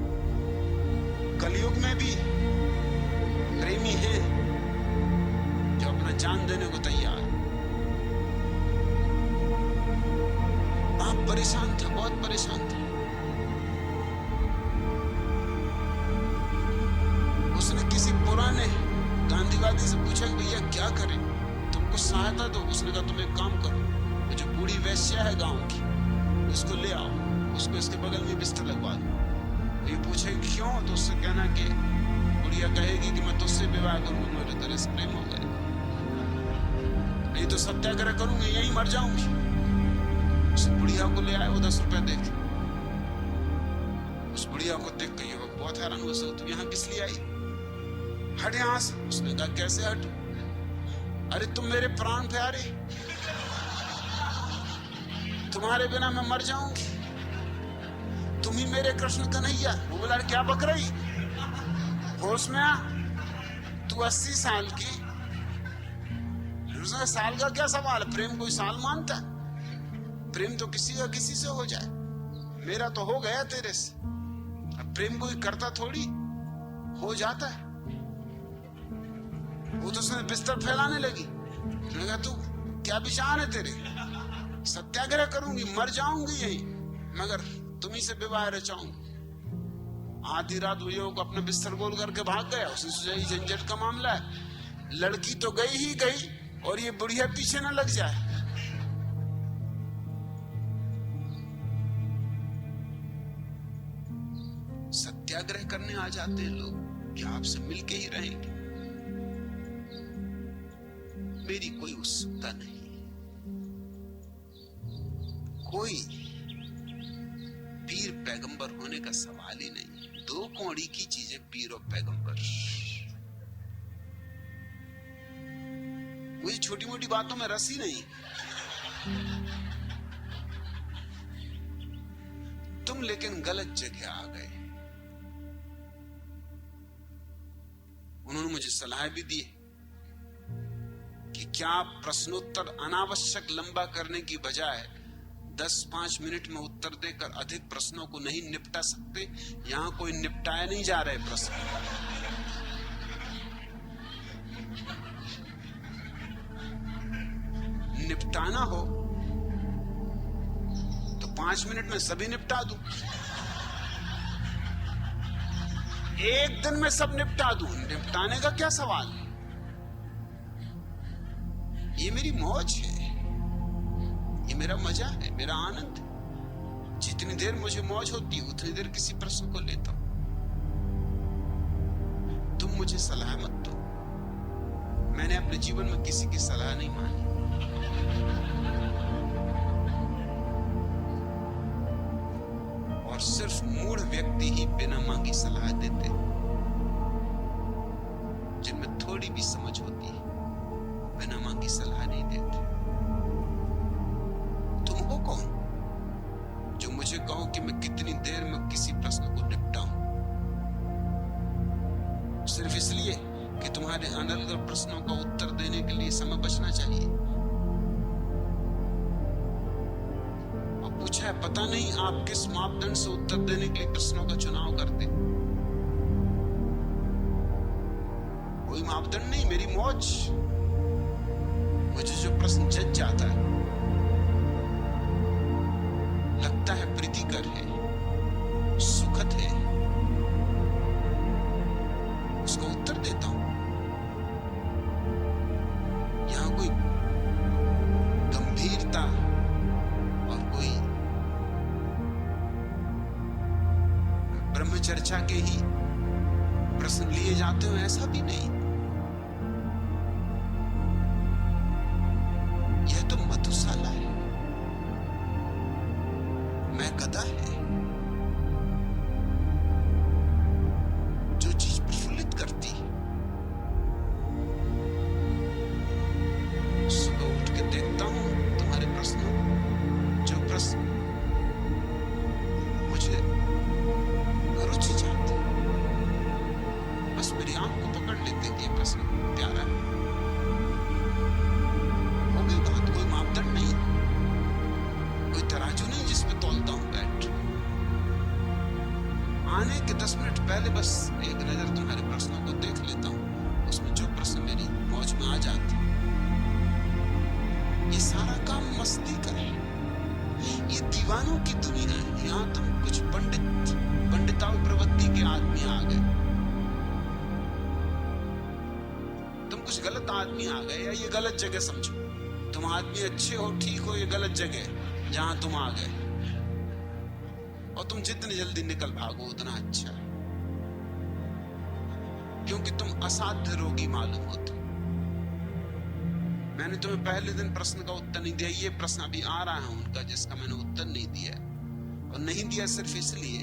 कलयुग में भी प्रेमी है जो अपना जान देने को तैयार। आप परेशान था, बहुत परेशान था। उसने किसी पुराने गांधीवादी से पूछा कि भैया क्या करें, तुमको सहायता दो। उसने कहा तुम एक काम करो, वो जो बूढ़ी वैश्या है गांव की, उसको ले आओ, उसको इसके बगल में बिस्तर लगवा दो। ये पूछे क्यों, तो उससे कहना कि बुढ़िया कहेगी कि मैं तुझसे विवाह करूंगी, मेरे तेरे से प्रेम हो गया, नहीं तो सत्याग्रह करूंगी, यहीं मर जाऊंगी। उस बुढ़िया को ले आए, वो 10 रुपए दे के। उस बुढ़िया को देख के युवक बहुत हैरान हुआ, तुम यहाँ किस लिए आई? हट यहाँ से। उसने कहा कैसे हटूं? अरे तुम मेरे प्राण प्यारे, तुम्हारे बिना मैं मर जाऊंगी, तुम ही मेरे कृष्ण कन्हैया। वो बोला क्या बक रही, होश में आ, तू 80 साल की, साल का क्या सवाल? प्रेम कोई साल मानता? प्रेम तो किसी का किसी से हो जाए, मेरा तो हो गया तेरे से। अब प्रेम कोई करता थोड़ी, हो जाता है। वो तो उसने बिस्तर फैलाने लगी। मैंने कहा तू क्या विचार है तेरे? सत्याग्रह करूंगी, मर जाऊंगी यहीं, मगर तुम्ही से विवाह रचाऊंगी। आधी रात वो को अपना बिस्तर गोल करके भाग गया। उसने सोचा ये झंझट का मामला है, लड़की तो गई ही गई और ये बुढ़िया पीछे न लग जाए। सत्याग्रह करने आ जाते हैं लोग, क्या आपसे मिलके ही रहेंगे? मेरी कोई उत्सुकता नहीं, कोई पीर पैगंबर होने का सवाल ही नहीं। 2 कौड़ी की चीजें पीर और पैगंबर। मुझे छोटी मोटी बातों में रस ही नहीं। तुम लेकिन गलत जगह आ गए। उन्होंने मुझे सलाह भी दी कि क्या प्रश्नोत्तर अनावश्यक लंबा करने की बजाय 10-5 मिनट में उत्तर देकर अधिक प्रश्नों को नहीं निपटा सकते। यहां कोई निपटाया नहीं जा रहे प्रश्न। निपटाना हो तो 5 मिनट में सभी निपटा दूं, एक दिन में सब निपटा दूं। निपटाने का क्या सवाल? ये मेरी मौज है, ये मेरा मजा है, मेरा आनंद। जितनी देर मुझे मौज होती है उतनी देर किसी प्रश्न को लेता हूं। तुम मुझे सलाह मत दो। मैंने अपने जीवन में किसी की सलाह नहीं मानी। और सिर्फ मूढ़ व्यक्ति ही बिना मांगी सलाह देते, जिनमें थोड़ी भी समझ होती है बिना मांगी सलाह नहीं देते। तुम हो कौन जो मुझे कहो कि मैं कितनी देर में किसी प्रश्न को निपटाऊं? सिर्फ इसलिए कि तुम्हारे अनर्गल प्रश्नों का उत्तर देने के लिए समय बचना चाहिए। और पूछा है, पता नहीं आप किस मापदंड से उत्तर देने के लिए प्रश्नों का चुनाव करते। कोई मापदंड नहीं, मेरी मौज। मुझे जो प्रश्न जज जाता है, लगता है प्रीतिकर है, सुखद है, उसका उत्तर देता हूं। यहां कोई गंभीरता और कोई ब्रह्मचर्चा के ही प्रश्न लिए जाते हो ऐसा भी नहीं। यह तो मधुशाला है, मैं गधा है। जो चीज प्रफुल्लित करती है, सुबह उठ के देखता हूं तुम्हारे प्रश्नों, जो प्रश्न मुझे रुचि जाते, बस मेरी आंख को पकड़ लेते कि ये प्रश्न प्यारा है। हो गई बात। कोई मापदंड नहीं, कोई तराजू नहीं जिसमें तौलता हूं बैठ। आने के 10 मिनट पहले बस एक नजर तुम्हारे प्रश्नों को देख लेता हूं, उसमें जो प्रश्न मेरी मौज में आ जाते। ये सारा काम मस्ती का है, ये दीवानों की दुनिया है। यहां तुम कुछ पंडिताओं प्रवृत्ति के आदमी आ गए, तुम कुछ गलत आदमी आ गए, या ये गलत जगह समझो। तुम आदमी अच्छे हो, ठीक हो, ये गलत जगह जहां तुम आ गए। और तुम जितनी जल्दी निकल भागो उतना अच्छा है, क्योंकि तुम असाध्य रोगी मालूम होते। मैंने तुम्हें पहले दिन प्रश्न का उत्तर नहीं दिया। ये प्रश्न अभी आ रहा है उनका, जिसका मैंने उत्तर नहीं दिया। और नहीं दिया सिर्फ इसलिए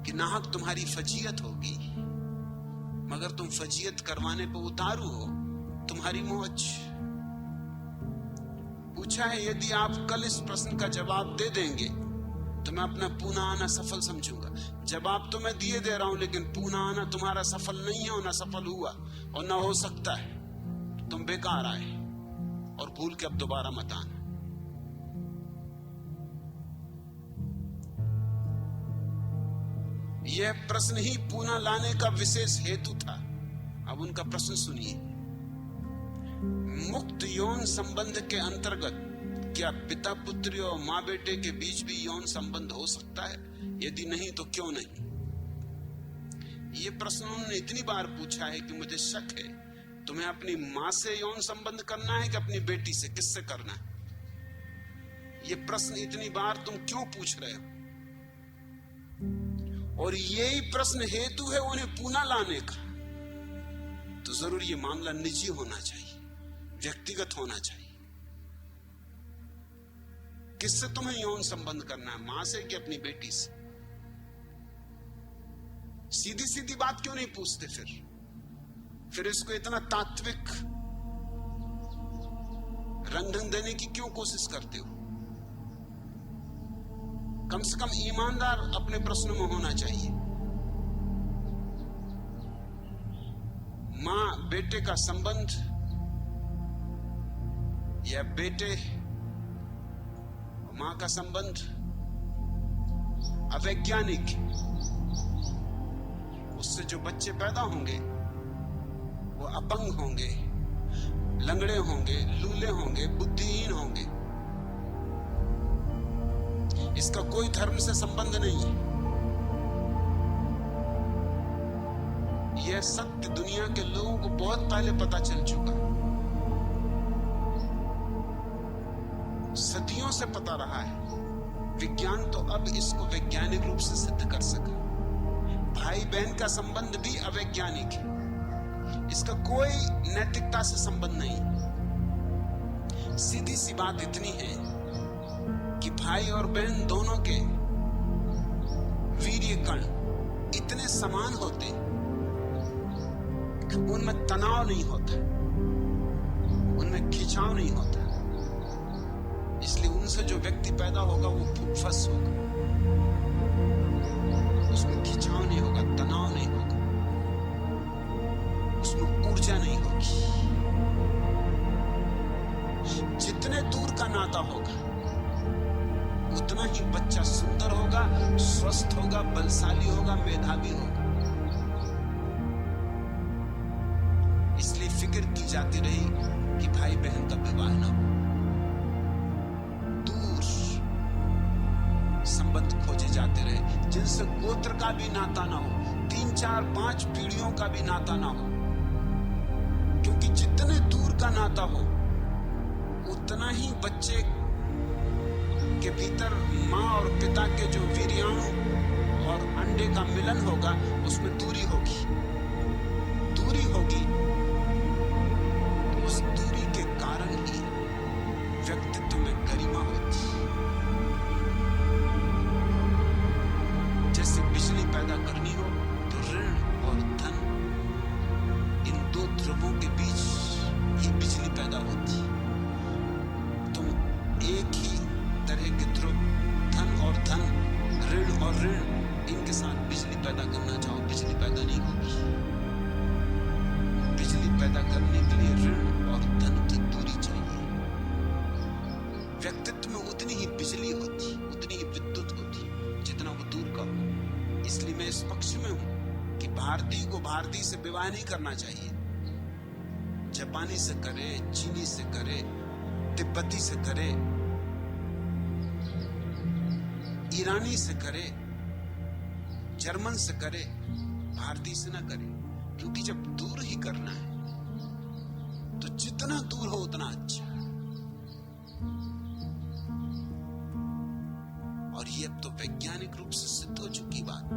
कि नाहक तुम्हारी फजीयत होगी, मगर तुम फजीयत करवाने पर उतारू हो, तुम्हारी मौज। पूछा है, यदि आप कल इस प्रश्न का जवाब दे देंगे तो मैं अपना पुनः आना सफल समझूंगा। जवाब तो मैं दिए दे रहा हूं, लेकिन पुनः आना तुम्हारा सफल नहीं है, और ना सफल हुआ और ना हो सकता है। तुम बेकार आए, और भूल के अब दोबारा मत आना। यह प्रश्न ही पुनः लाने का विशेष हेतु था। अब उनका प्रश्न सुनिए। मुक्त यौन संबंध के अंतर्गत क्या पिता पुत्री और माँ बेटे के बीच भी यौन संबंध हो सकता है? यदि नहीं तो क्यों नहीं? ये प्रश्न उन्होंने इतनी बार पूछा है कि मुझे शक है तुम्हें अपनी माँ से यौन संबंध करना है कि अपनी बेटी से, किससे करना है? ये प्रश्न इतनी बार तुम क्यों पूछ रहे हो? और यही प्रश्न हेतु है उन्हें पुनः लाने का। तो जरूर ये मामला निजी होना चाहिए, व्यक्तिगत होना चाहिए। किससे तुम्हें यौन संबंध करना है, मां से कि अपनी बेटी से? सीधी सीधी बात क्यों नहीं पूछते? फिर इसको इतना तात्विक रंग देने की क्यों कोशिश करते हो? कम से कम ईमानदार अपने प्रश्न में होना चाहिए। मां बेटे का संबंध या बेटे मां का संबंध अवैज्ञानिक। उससे जो बच्चे पैदा होंगे वो अपंग होंगे, लंगड़े होंगे, लूले होंगे, बुद्धिहीन होंगे। इसका कोई धर्म से संबंध नहीं है। यह सत्य दुनिया के लोगों को बहुत पहले पता चल चुका, सदियों से पता रहा है। विज्ञान तो अब इसको वैज्ञानिक रूप से सिद्ध कर सका। भाई बहन का संबंध भी अवैज्ञानिक है, इसका कोई नैतिकता से संबंध नहीं। सीधी सी बात इतनी है कि भाई और बहन दोनों के वीर्य कण इतने समान होते कि उनमें तनाव नहीं होता, उनमें खिंचाव नहीं होता। इसलिए उनसे जो व्यक्ति पैदा होगा वो फुटफस होगा, उसमें खिंचाव नहीं होगा, तनाव नहीं होगा, उसमें ऊर्जा नहीं होगी। जितने दूर का नाता होगा उतना ही बच्चा सुंदर होगा, स्वस्थ होगा, बलशाली होगा, मेधावी होगा। इसलिए फिक्र की जाती रही कि भाई बहन का विवाह ना हो, दूर संबंध खोजे जाते रहे जिनसे गोत्र का भी नाता ना हो, 3, 4, 5 पीढ़ियों का भी नाता ना हो। क्योंकि जितने दूर का नाता हो उतना ही बच्चे के भीतर मां और पिता के जो वीर्याणु और अंडे का मिलन होगा उसमें दूरी होगी। दूरी होगी तो उस दूरी के कारण ही व्यक्तित्व में गरिमा होती। जैसे बिजली पैदा करनी हो तो ऋण और धन, इन दो ध्रुवों के बीच ही बिजली पैदा होती। तुम एक ही तरह के ध्रुव धन और धन, ऋण और ऋण, इनके साथ बिजली पैदा करना चाहो, बिजली पैदा नहीं होगी। बिजली पैदा करने के लिए ऋण और धन की दूरी चाहिए। व्यक्तित्व में उतनी ही बिजली होती, उतनी ही विद्युत होती जितना वो दूर का हो। इसलिए मैं इस पक्ष में हूं कि भारतीय को भारतीय से विवाह नहीं करना चाहिए। जापानी से करे, चीनी से करे, तिब्बती से करे, ईरानी से करे, जर्मन से करे, भारतीय से ना करे। क्योंकि जब दूर ही करना है तो जितना दूर हो उतना अच्छा। और ये अब तो वैज्ञानिक रूप से सिद्ध हो चुकी बात।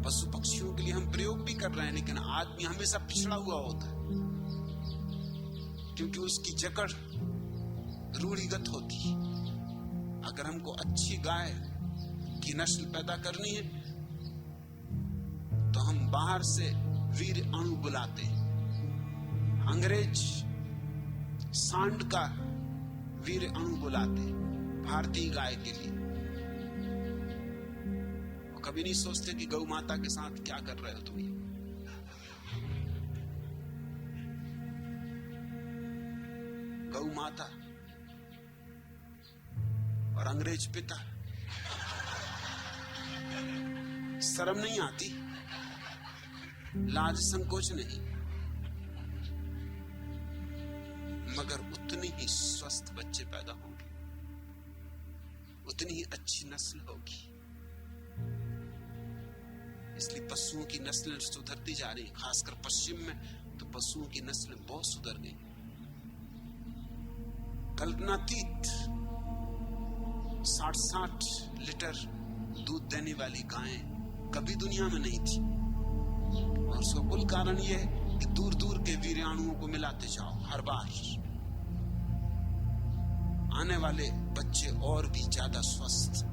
पशु पक्षियों के लिए हम प्रयोग भी कर रहे हैं, लेकिन आदमी हमेशा पिछड़ा हुआ होता है क्योंकि उसकी जकड़ रूढ़िगत होती। अगर हमको अच्छी गाय की नस्ल पैदा करनी है तो हम बाहर से वीर अणु बुलाते हैं। अंग्रेज सांड का वीर अणु बुलाते भारतीय गाय के लिए। वो कभी नहीं सोचते कि गौ माता के साथ क्या कर रहे हो तुम। गौ माता और अंग्रेज पिता, शर्म नहीं आती, लाज संकोच नहीं, मगर उतने ही स्वस्थ बच्चे पैदा होंगे, उतनी ही अच्छी नस्ल होगी। इसलिए पशुओं की नस्लें सुधरती जा रही, खासकर पश्चिम में तो पशुओं की नस्लें बहुत सुधर गई। कल्पनातीत 60-60 लीटर दूध देने वाली गायें कभी दुनिया में नहीं थी। और उसका कुल कारण यह है कि दूर दूर के वीर्याणुओं को मिलाते जाओ। हर बार आने वाले बच्चे और भी ज्यादा स्वस्थ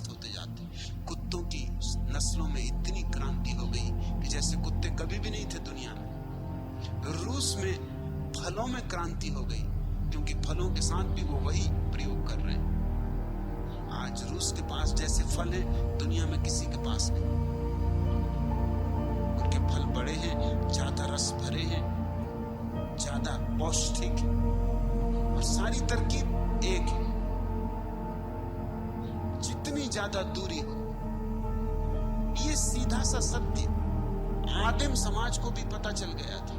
होते जाते। कुत्तों की नस्लों में इतनी क्रांति हो गई कि जैसे कुत्ते कभी भी नहीं थे दुनिया में। रूस में फलों में क्रांति हो गई क्योंकि फलों के साथ भी वो वही प्रयोग कर रहे हैं। आज रूस के पास जैसे फल हैं दुनिया में किसी के पास नहीं। उनके फल बड़े हैं, ज्यादा रस भरे हैं, ज्यादा पौष्टिक और सारी तरकीब एक है। जितनी ज्यादा दूरी हो, ये सीधा सा सत्य आदिम समाज को भी पता चल गया था,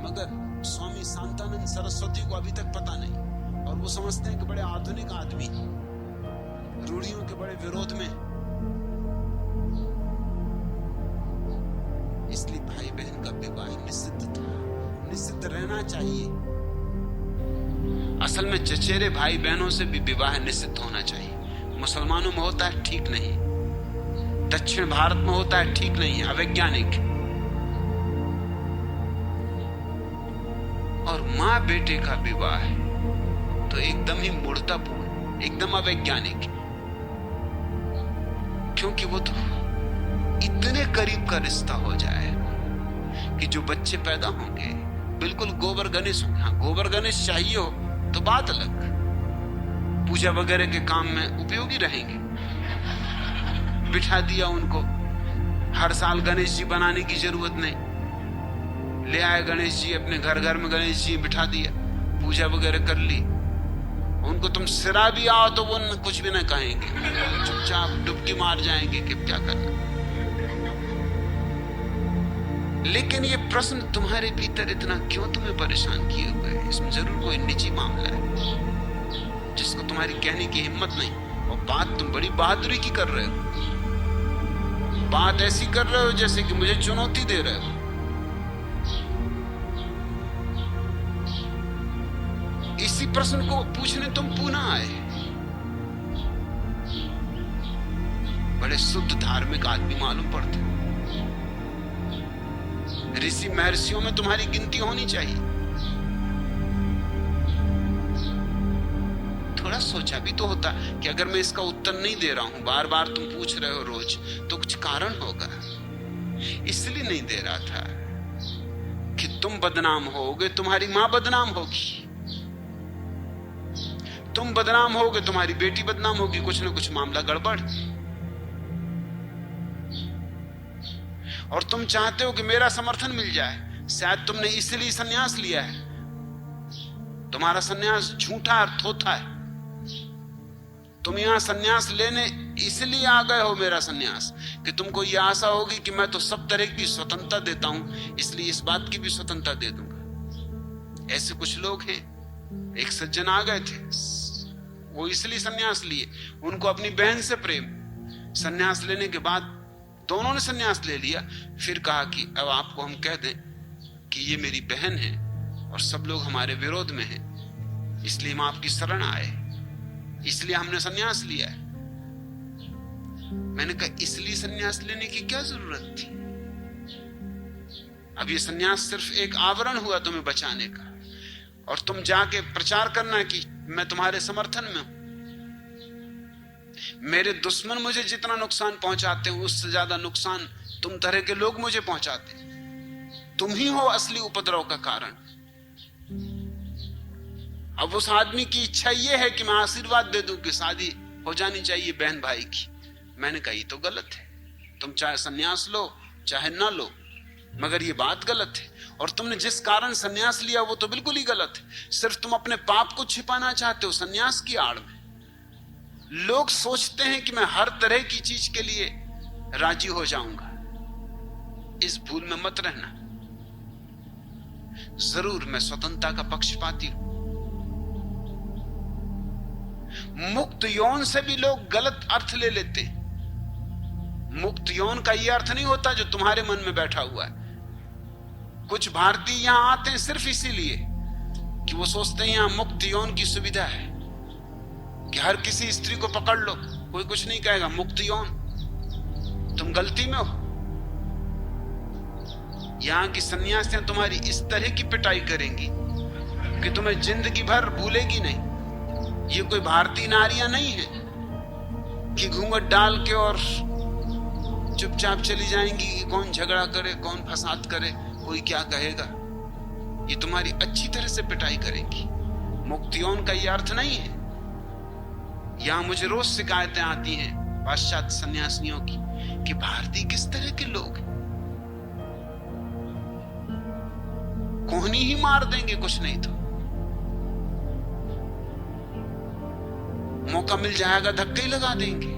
मगर स्वामी शांतानंद सरस्वती को अभी तक पता नहीं। और वो समझते हैं कि बड़े आधुनिक आदमी, रूढ़ियों के बड़े विरोध में। इसलिए भाई बहन का विवाह निषिद्ध था, निषिद्ध रहना चाहिए। असल में चचेरे भाई बहनों से भी विवाह निषिद्ध होना चाहिए। मुसलमानों में होता है, ठीक नहीं। दक्षिण भारत में होता है, ठीक नहीं, अवैज्ञानिक। और मां बेटे का विवाह तो एकदम ही मूर्खतापूर्ण, एकदम अवैज्ञानिक, क्योंकि वो तो इतने करीब का रिश्ता हो जाएगा कि जो बच्चे पैदा होंगे बिल्कुल गोबर गणेश होंगे। हाँ, गोबर गणेश चाहिए हो तो बात अलग, पूजा वगैरह के काम में उपयोगी रहेंगे। बिठा दिया उनको, हर साल गणेश जी बनाने की जरूरत नहीं, ले आए गणेश जी, अपने घर घर में गणेश जी बिठा दिया, पूजा वगैरह कर ली। उनको तुम सिरा भी आओ तो वो कुछ भी ना कहेंगे, चुपचाप डुबकी मार जाएंगे कि क्या करना। लेकिन ये प्रश्न तुम्हारे भीतर इतना क्यों तुम्हें परेशान किए हुए है? इसमें जरूर कोई निजी मामला है जिसको तुम्हारी कहने की हिम्मत नहीं। और बात तुम बड़ी बहादुरी की कर रहे हो, बात ऐसी कर रहे हो जैसे कि मुझे चुनौती दे रहे हो। इसी प्रश्न को पूछने तुम पुनः आए। बड़े शुद्ध धार्मिक आदमी मालूम पड़ते, ऋषि महर्षियों में तुम्हारी गिनती होनी चाहिए। थोड़ा सोचा भी तो होता कि अगर मैं इसका उत्तर नहीं दे रहा हूं, बार बार तुम पूछ रहे हो रोज, तो कुछ कारण होगा। इसलिए नहीं दे रहा था कि तुम बदनाम होगे, तुम्हारी मां बदनाम होगी, तुम बदनाम होगे, तुम्हारी बेटी बदनाम होगी, कुछ ना कुछ मामला गड़बड़। और तुम चाहते हो कि मेरा समर्थन मिल जाए। शायद तुमने इसलिए सन्यास लिया है। तुम्हारा सन्यास झूठा और थोथा है। तुम यहां सन्यास लेने इसलिए आ गए हो, मेरा सन्यास, कि तुमको यह आशा होगी कि मैं तो सब तरह की स्वतंत्रता देता हूं, इसलिए इस बात की भी स्वतंत्रता दे दूंगा। ऐसे कुछ लोग हैं। एक सज्जन आ गए थे, वो इसलिए सन्यास लिए, उनको अपनी बहन से प्रेम। सन्यास लेने के बाद दोनों ने सन्यास ले लिया, फिर कहा कि अब आपको हम कह दें कि ये मेरी बहन है और सब लोग हमारे विरोध में हैं, इसलिए हम आपकी शरण आए, इसलिए हमने सन्यास लिया है। मैंने कहा, इसलिए सन्यास लेने की क्या जरूरत थी? अब ये सन्यास सिर्फ एक आवरण हुआ तुम्हें बचाने का, और तुम जाके प्रचार करना कि मैं तुम्हारे समर्थन में हूं। मेरे दुश्मन मुझे जितना नुकसान पहुंचाते हैं, उससे ज्यादा नुकसान तुम तरह के लोग मुझे पहुंचाते हैं। तुम ही हो असली उपद्रव का कारण। अब उस आदमी की इच्छा यह है कि मैं आशीर्वाद दे दूं कि शादी हो जानी चाहिए बहन भाई की। मैंने कहा, ये तो गलत है। तुम चाहे सन्यास लो चाहे ना लो, मगर ये बात गलत है। और तुमने जिस कारण सन्यास लिया वो तो बिल्कुल ही गलत है। सिर्फ तुम अपने पाप को छिपाना चाहते हो सन्यास की आड़ में। लोग सोचते हैं कि मैं हर तरह की चीज के लिए राजी हो जाऊंगा। इस भूल में मत रहना। जरूर मैं स्वतंत्रता का पक्षपाती हूं। मुक्त यौन से भी लोग गलत अर्थ ले लेते हैं। मुक्त यौन का यह अर्थ नहीं होता जो तुम्हारे मन में बैठा हुआ है। कुछ भारतीय यहां आते हैं सिर्फ इसीलिए कि वो सोचते हैं यहां मुक्त यौन की सुविधा है, कि हर किसी स्त्री को पकड़ लो, कोई कुछ नहीं कहेगा। मुक्त यौन, तुम गलती में हो। यहां की सन्यासियां तुम्हारी इस तरह की पिटाई करेंगी कि तुम्हें जिंदगी भर भूलेगी नहीं। ये कोई भारतीय नारियां नहीं है कि घूंघट डाल के और चुपचाप चली जाएंगी कि कौन झगड़ा करे, कौन फसाद करे, कोई क्या कहेगा। ये तुम्हारी अच्छी तरह से पिटाई करेंगी। मुक्त यौन का ये अर्थ नहीं है। यहां मुझे रोज शिकायतें आती हैं पाश्चात्य सन्यासियों की कि भारतीय किस तरह के लोग हैं, कोहनी ही मार देंगे कुछ नहीं तो। मौका मिल जाएगा धक्के ही लगा देंगे।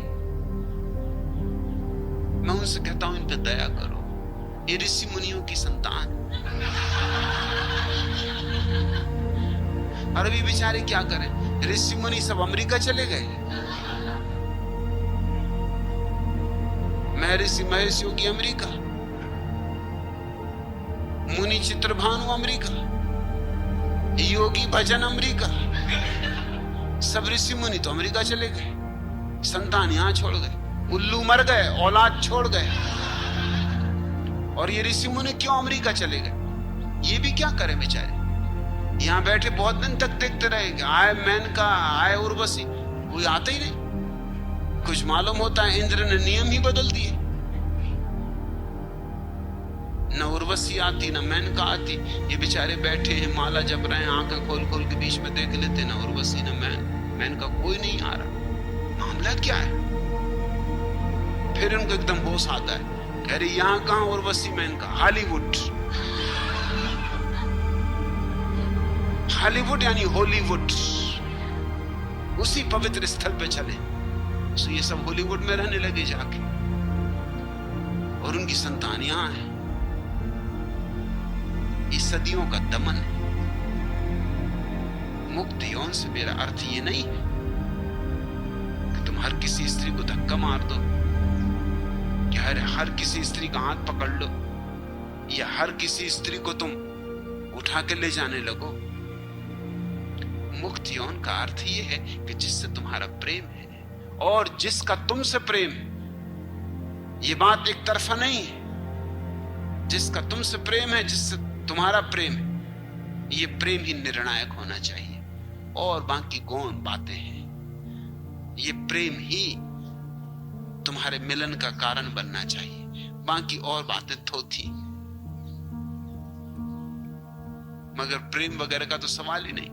मैं उनसे कहता हूं इन पे दया करो, ये ऋषि मुनियों की संतान। और अभी बेचारे क्या करें, ऋषि मुनि सब अमेरिका चले गए। महर्षि महेश योगी अमेरिका, मुनि चित्रभानु अमेरिका, योगी भजन अमेरिका, सब ऋषि मुनि तो अमेरिका चले गए, संतान यहां छोड़ गए, उल्लू मर गए, औलाद छोड़ गए। और ये ऋषि मुनि क्यों अमेरिका चले गए? ये भी क्या करें बेचारे, यहां बैठे बहुत दिन तक देखते रहेंगे, आए मेनका, आए उर्वशी, कोई आते ही नहीं। कुछ मालूम होता है इंद्र ने नियम ही बदल दिए, न उर्वशी आती न मेनका आती। ये बेचारे बैठे हैं, माला जप रहे हैं, आंखें खोल खोल के बीच में देख लेते, न उर्वशी न मेनका, कोई नहीं आ रहा। मामला क्या है? फिर उनको एकदम होश आता है, कह रही यहां कहां उर्वशी मेनका, हॉलीवुड। हॉलीवुड यानी हॉलीवुड, उसी पवित्र स्थल पे चले। तो ये सब हॉलीवुड में रहने लगे जाके, और उनकी संतान यहां है। ये सदियों का दमन है। मुक्त यौन से मेरा अर्थ ये नहीं है कि तुम हर किसी स्त्री को धक्का मार दो, कि हर किसी स्त्री का हाथ पकड़ लो, या हर किसी स्त्री को तुम उठा के ले जाने लगो। मुक्त यौन का अर्थ ये है कि जिससे तुम्हारा प्रेम है और जिसका तुमसे प्रेम है। ये बात एक तरफा नहीं है, जिसका तुमसे प्रेम है, जिससे तुम्हारा प्रेम है, ये प्रेम ही निर्णायक होना चाहिए, और बाकी गौण बातें हैं। ये प्रेम ही तुम्हारे मिलन का कारण बनना चाहिए, बाकी और बातें थोथी। मगर प्रेम वगैरह का तो सवाल ही नहीं।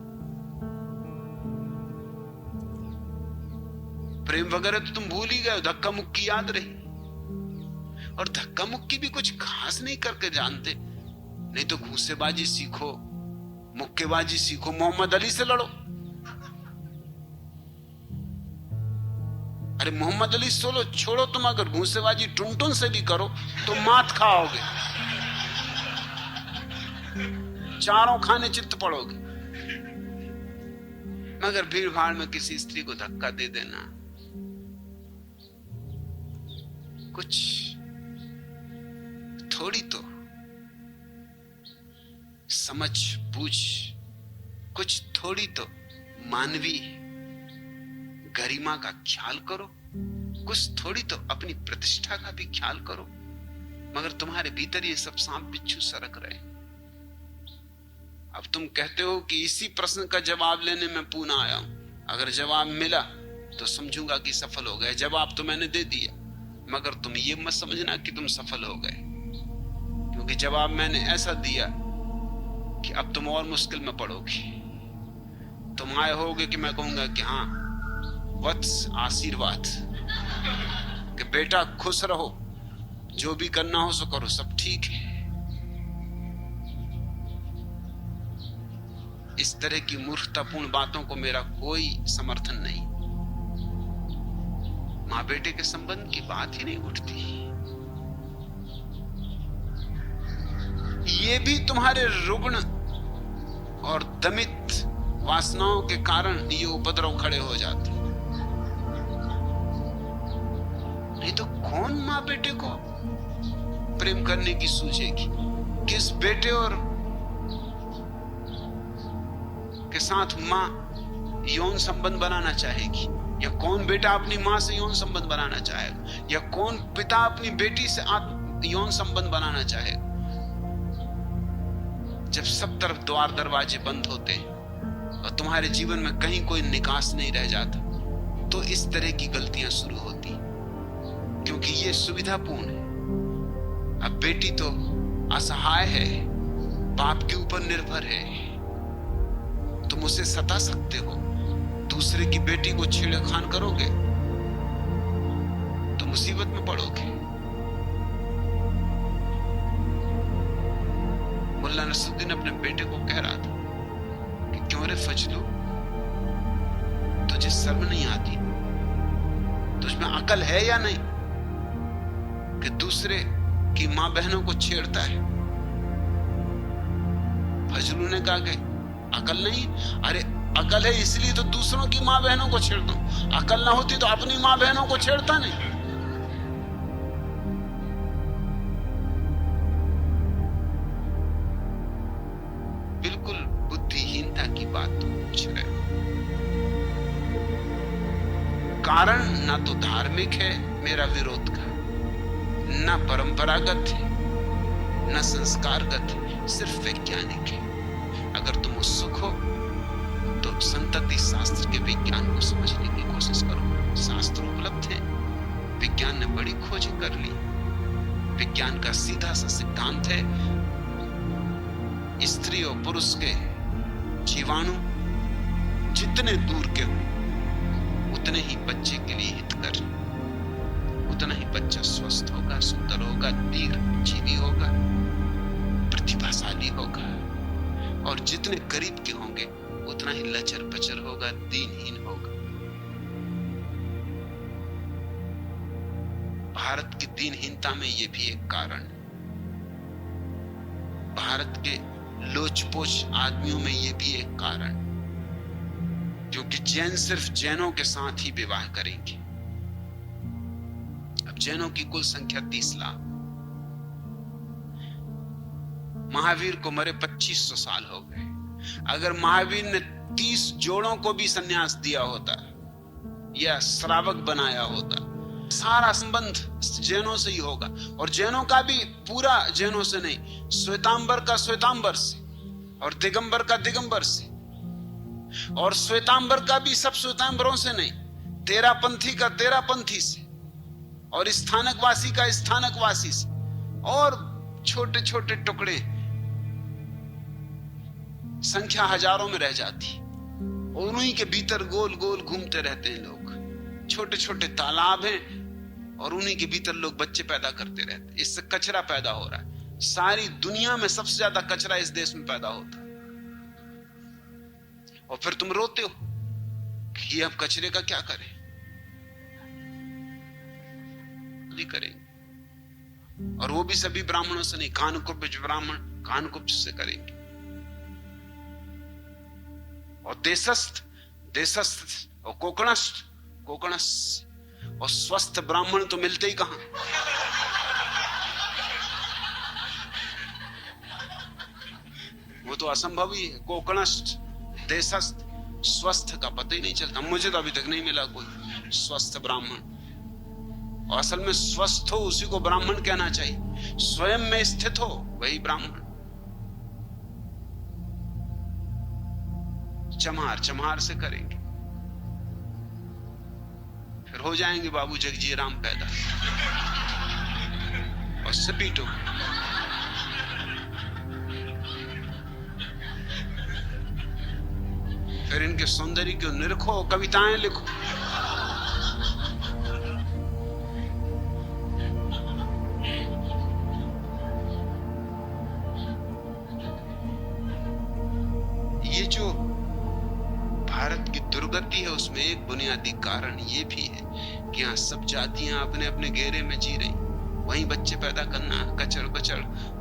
प्रेम वगैरह तो तुम भूल ही गए, धक्का मुक्की याद रही। और धक्का मुक्की भी कुछ खास नहीं करके जानते, नहीं तो घूसेबाजी सीखो, मुक्केबाजी सीखो, मोहम्मद अली से लड़ो। अरे मोहम्मद अली सोलो छोड़ो, तुम अगर घूसेबाजी टुनटुन से भी करो तो मात खाओगे, चारों खाने चित्त पड़ोगे। मगर भीड़ भाड़ में किसी स्त्री को धक्का दे देना, कुछ थोड़ी तो समझ बूझ, कुछ थोड़ी तो मानवीय गरिमा का ख्याल करो, कुछ थोड़ी तो अपनी प्रतिष्ठा का भी ख्याल करो। मगर तुम्हारे भीतर ये सब सांप बिच्छू सरक रहे। अब तुम कहते हो कि इसी प्रश्न का जवाब लेने में पुणे आया हूं, अगर जवाब मिला तो समझूंगा कि सफल हो गए। जवाब तो मैंने दे दिया, मगर तुम ये मत समझना कि तुम सफल हो गए, क्योंकि जवाब मैंने ऐसा दिया कि अब तुम और मुश्किल में पड़ोगे। तुम आए होगे कि मैं कहूंगा कि हाँ वत्स आशीर्वाद, कि बेटा खुश रहो, जो भी करना हो सो करो, सब ठीक है। इस तरह की मूर्खतापूर्ण बातों को मेरा कोई समर्थन नहीं। मां बेटे के संबंध की बात ही नहीं उठती। ये भी तुम्हारे रुग्ण और दमित वासनाओं के कारण ये उपद्रव खड़े हो जाते। नहीं तो कौन मां बेटे को प्रेम करने की सूझेगी? किस बेटे और के साथ मां यौन संबंध बनाना चाहेगी? या कौन बेटा अपनी मां से यौन संबंध बनाना चाहेगा? या कौन पिता अपनी बेटी से यौन संबंध बनाना चाहेगा? जब सब तरफ द्वार दरवाजे बंद होते और तुम्हारे जीवन में कहीं कोई निकास नहीं रह जाता, तो इस तरह की गलतियां शुरू होती, क्योंकि ये सुविधापूर्ण है। अब बेटी तो असहाय है, बाप के ऊपर निर्भर है, तुम उसे सता सकते हो। दूसरे की बेटी को छेड़खान करोगे तो मुसीबत में पड़ोगे। मुल्ला नसरुद्दीन अपने बेटे को कह रहा था कि क्यों रे फजलू, तुझे शर्म नहीं आती? तुझमें अकल है या नहीं कि दूसरे की मां बहनों को छेड़ता है? फजलू ने कहा कि अकल नहीं? अरे अकल है इसलिए तो दूसरों की मां बहनों को छेड़ता हूं। अकल ना होती तो अपनी मां बहनों को छेड़ता नहीं। बिल्कुल बुद्धिहीनता की बात तो पूछ रहे हो। कारण ना तो धार्मिक है मेरा विरोध का, ना परंपरागत है, ना संस्कारगत है, सिर्फ वैज्ञानिक है। अगर तुम उत्सुक हो तो संतति शास्त्र के विज्ञान को समझने की कोशिश करो। शास्त्र उपलब्ध है, विज्ञान ने बड़ी खोजें कर ली। विज्ञान का सीधा सा सिद्धांत है, स्त्री और पुरुष के जीवाणु जितने दूर के हो उतने ही बच्चे के लिए हितकर, उतना ही बच्चा स्वस्थ होगा, सुंदर होगा, दीर्घजीवी होगा, प्रतिभाशाली होगा। और जितने करीब के होंगे उतना ही लचर पचर होगा, दीनहीन होगा। भारत की दीनहीनता में यह भी एक कारण है। भारत के लोचपोच आदमियों में यह भी एक कारण, क्योंकि जैन सिर्फ जैनों के साथ ही विवाह करेंगे। अब जैनों की कुल संख्या 30 लाख। महावीर को मरे 2500 साल हो गए। अगर महावीर ने 30 जोड़ों को भी सन्यास दिया होता या श्रावक बनाया होता, सारा संबंध जैनों से ही होगा। और जैनों का भी पूरा जैनों से नहीं, श्वेतांबर का श्वेतांबर से, और दिगंबर का दिगंबर से, और श्वेतांबर का भी सब श्वेतांबरों से नहीं, तेरापंथी का तेरापंथी से, और स्थानकवासी का स्थानकवासी से, और छोटे छोटे टुकड़े, संख्या हजारों में रह जाती। और उन्हीं के भीतर गोल गोल घूमते रहते हैं लोग। छोटे छोटे तालाब हैं और उन्हीं के भीतर लोग बच्चे पैदा करते रहते हैं। इससे कचरा पैदा हो रहा है। सारी दुनिया में सबसे ज्यादा कचरा इस देश में पैदा होता है। और फिर तुम रोते हो कि अब कचरे का क्या करें? नहीं करेंगे। और वो भी सभी ब्राह्मणों से नहीं, कानकुब्ज ब्राह्मण कानकुब्ज से करेंगे। और देशस्थ देशस्थ और कोकणस्थ कोकणस्थ और स्वस्थ ब्राह्मण तो मिलते ही कहां। वो तो असंभव ही है। कोकणस्थ देशस्थ स्वस्थ का पता ही नहीं चलता। मुझे तो अभी तक नहीं मिला कोई स्वस्थ ब्राह्मण। और असल में स्वस्थ हो उसी को ब्राह्मण कहना चाहिए। स्वयं में स्थित हो वही ब्राह्मण। चमार चमार से करेंगे, फिर हो जाएंगे बाबू जगजी राम पैदा और सपीटो। फिर इनके सौंदर्य को निरखो, कविताएं लिखो। ये जो भारत की दुर्गति है उसमें एक बुनियादी कारण ये भी है कि यहाँ सब जातियां अपने अपने घेरे में जी रही। वहीं बच्चे पैदा करना, कचड़ बचड़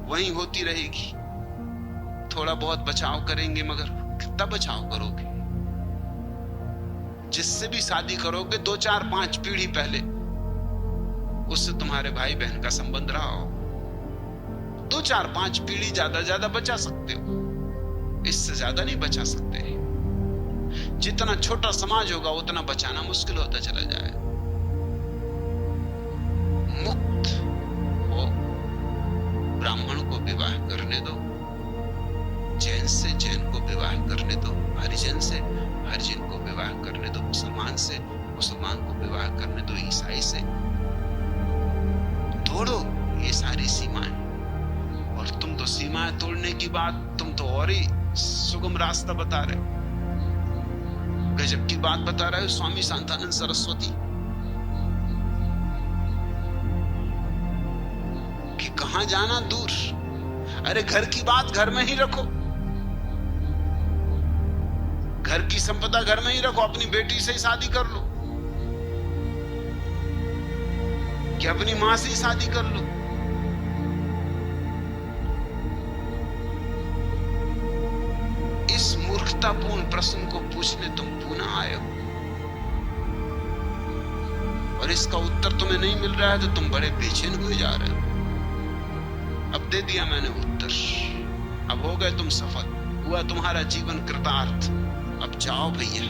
वहीं होती रहेगी। थोड़ा बहुत बचाव करेंगे, मगर कितना बचाव करोगे? जिससे भी शादी करोगे 2, 4, 5 पीढ़ी पहले उससे तुम्हारे भाई बहन का संबंध रहा हो। 2, 4, 5 पीढ़ी ज्यादा बचा सकते हो, इससे ज्यादा नहीं बचा सकते। जितना छोटा समाज होगा उतना बचाना मुश्किल होता चला जाएगा। मुक्त हो, ब्राह्मण को विवाह करने दो, जैन से जैन को विवाह करने दो, हरिजन से हरिजन को विवाह करने दो, मुसलमान से मुसलमान को विवाह करने दो, ईसाई से। तोड़ो ये सारी सीमाएं। और तुम तो सीमाएं तोड़ने की बात, तुम तो और ही सुगम रास्ता बता रहे हो। गजब की बात बता रहे हो स्वामी शांतानंद सरस्वती कि कहां जाना दूर। अरे घर की बात घर में ही रखो। घर की संपदा घर में ही रखो, अपनी बेटी से ही शादी कर लो, कि अपनी मां से ही शादी कर लो। इस मूर्खतापूर्ण प्रश्न को पूछने तुम पुनः आए हो, और इसका उत्तर तुम्हें नहीं मिल रहा है तो तुम बड़े बेचैन हुए जा रहे हो। अब दे दिया मैंने उत्तर, अब हो गए तुम सफल, हुआ तुम्हारा जीवन कृतार्थ। अब जाओ भैया।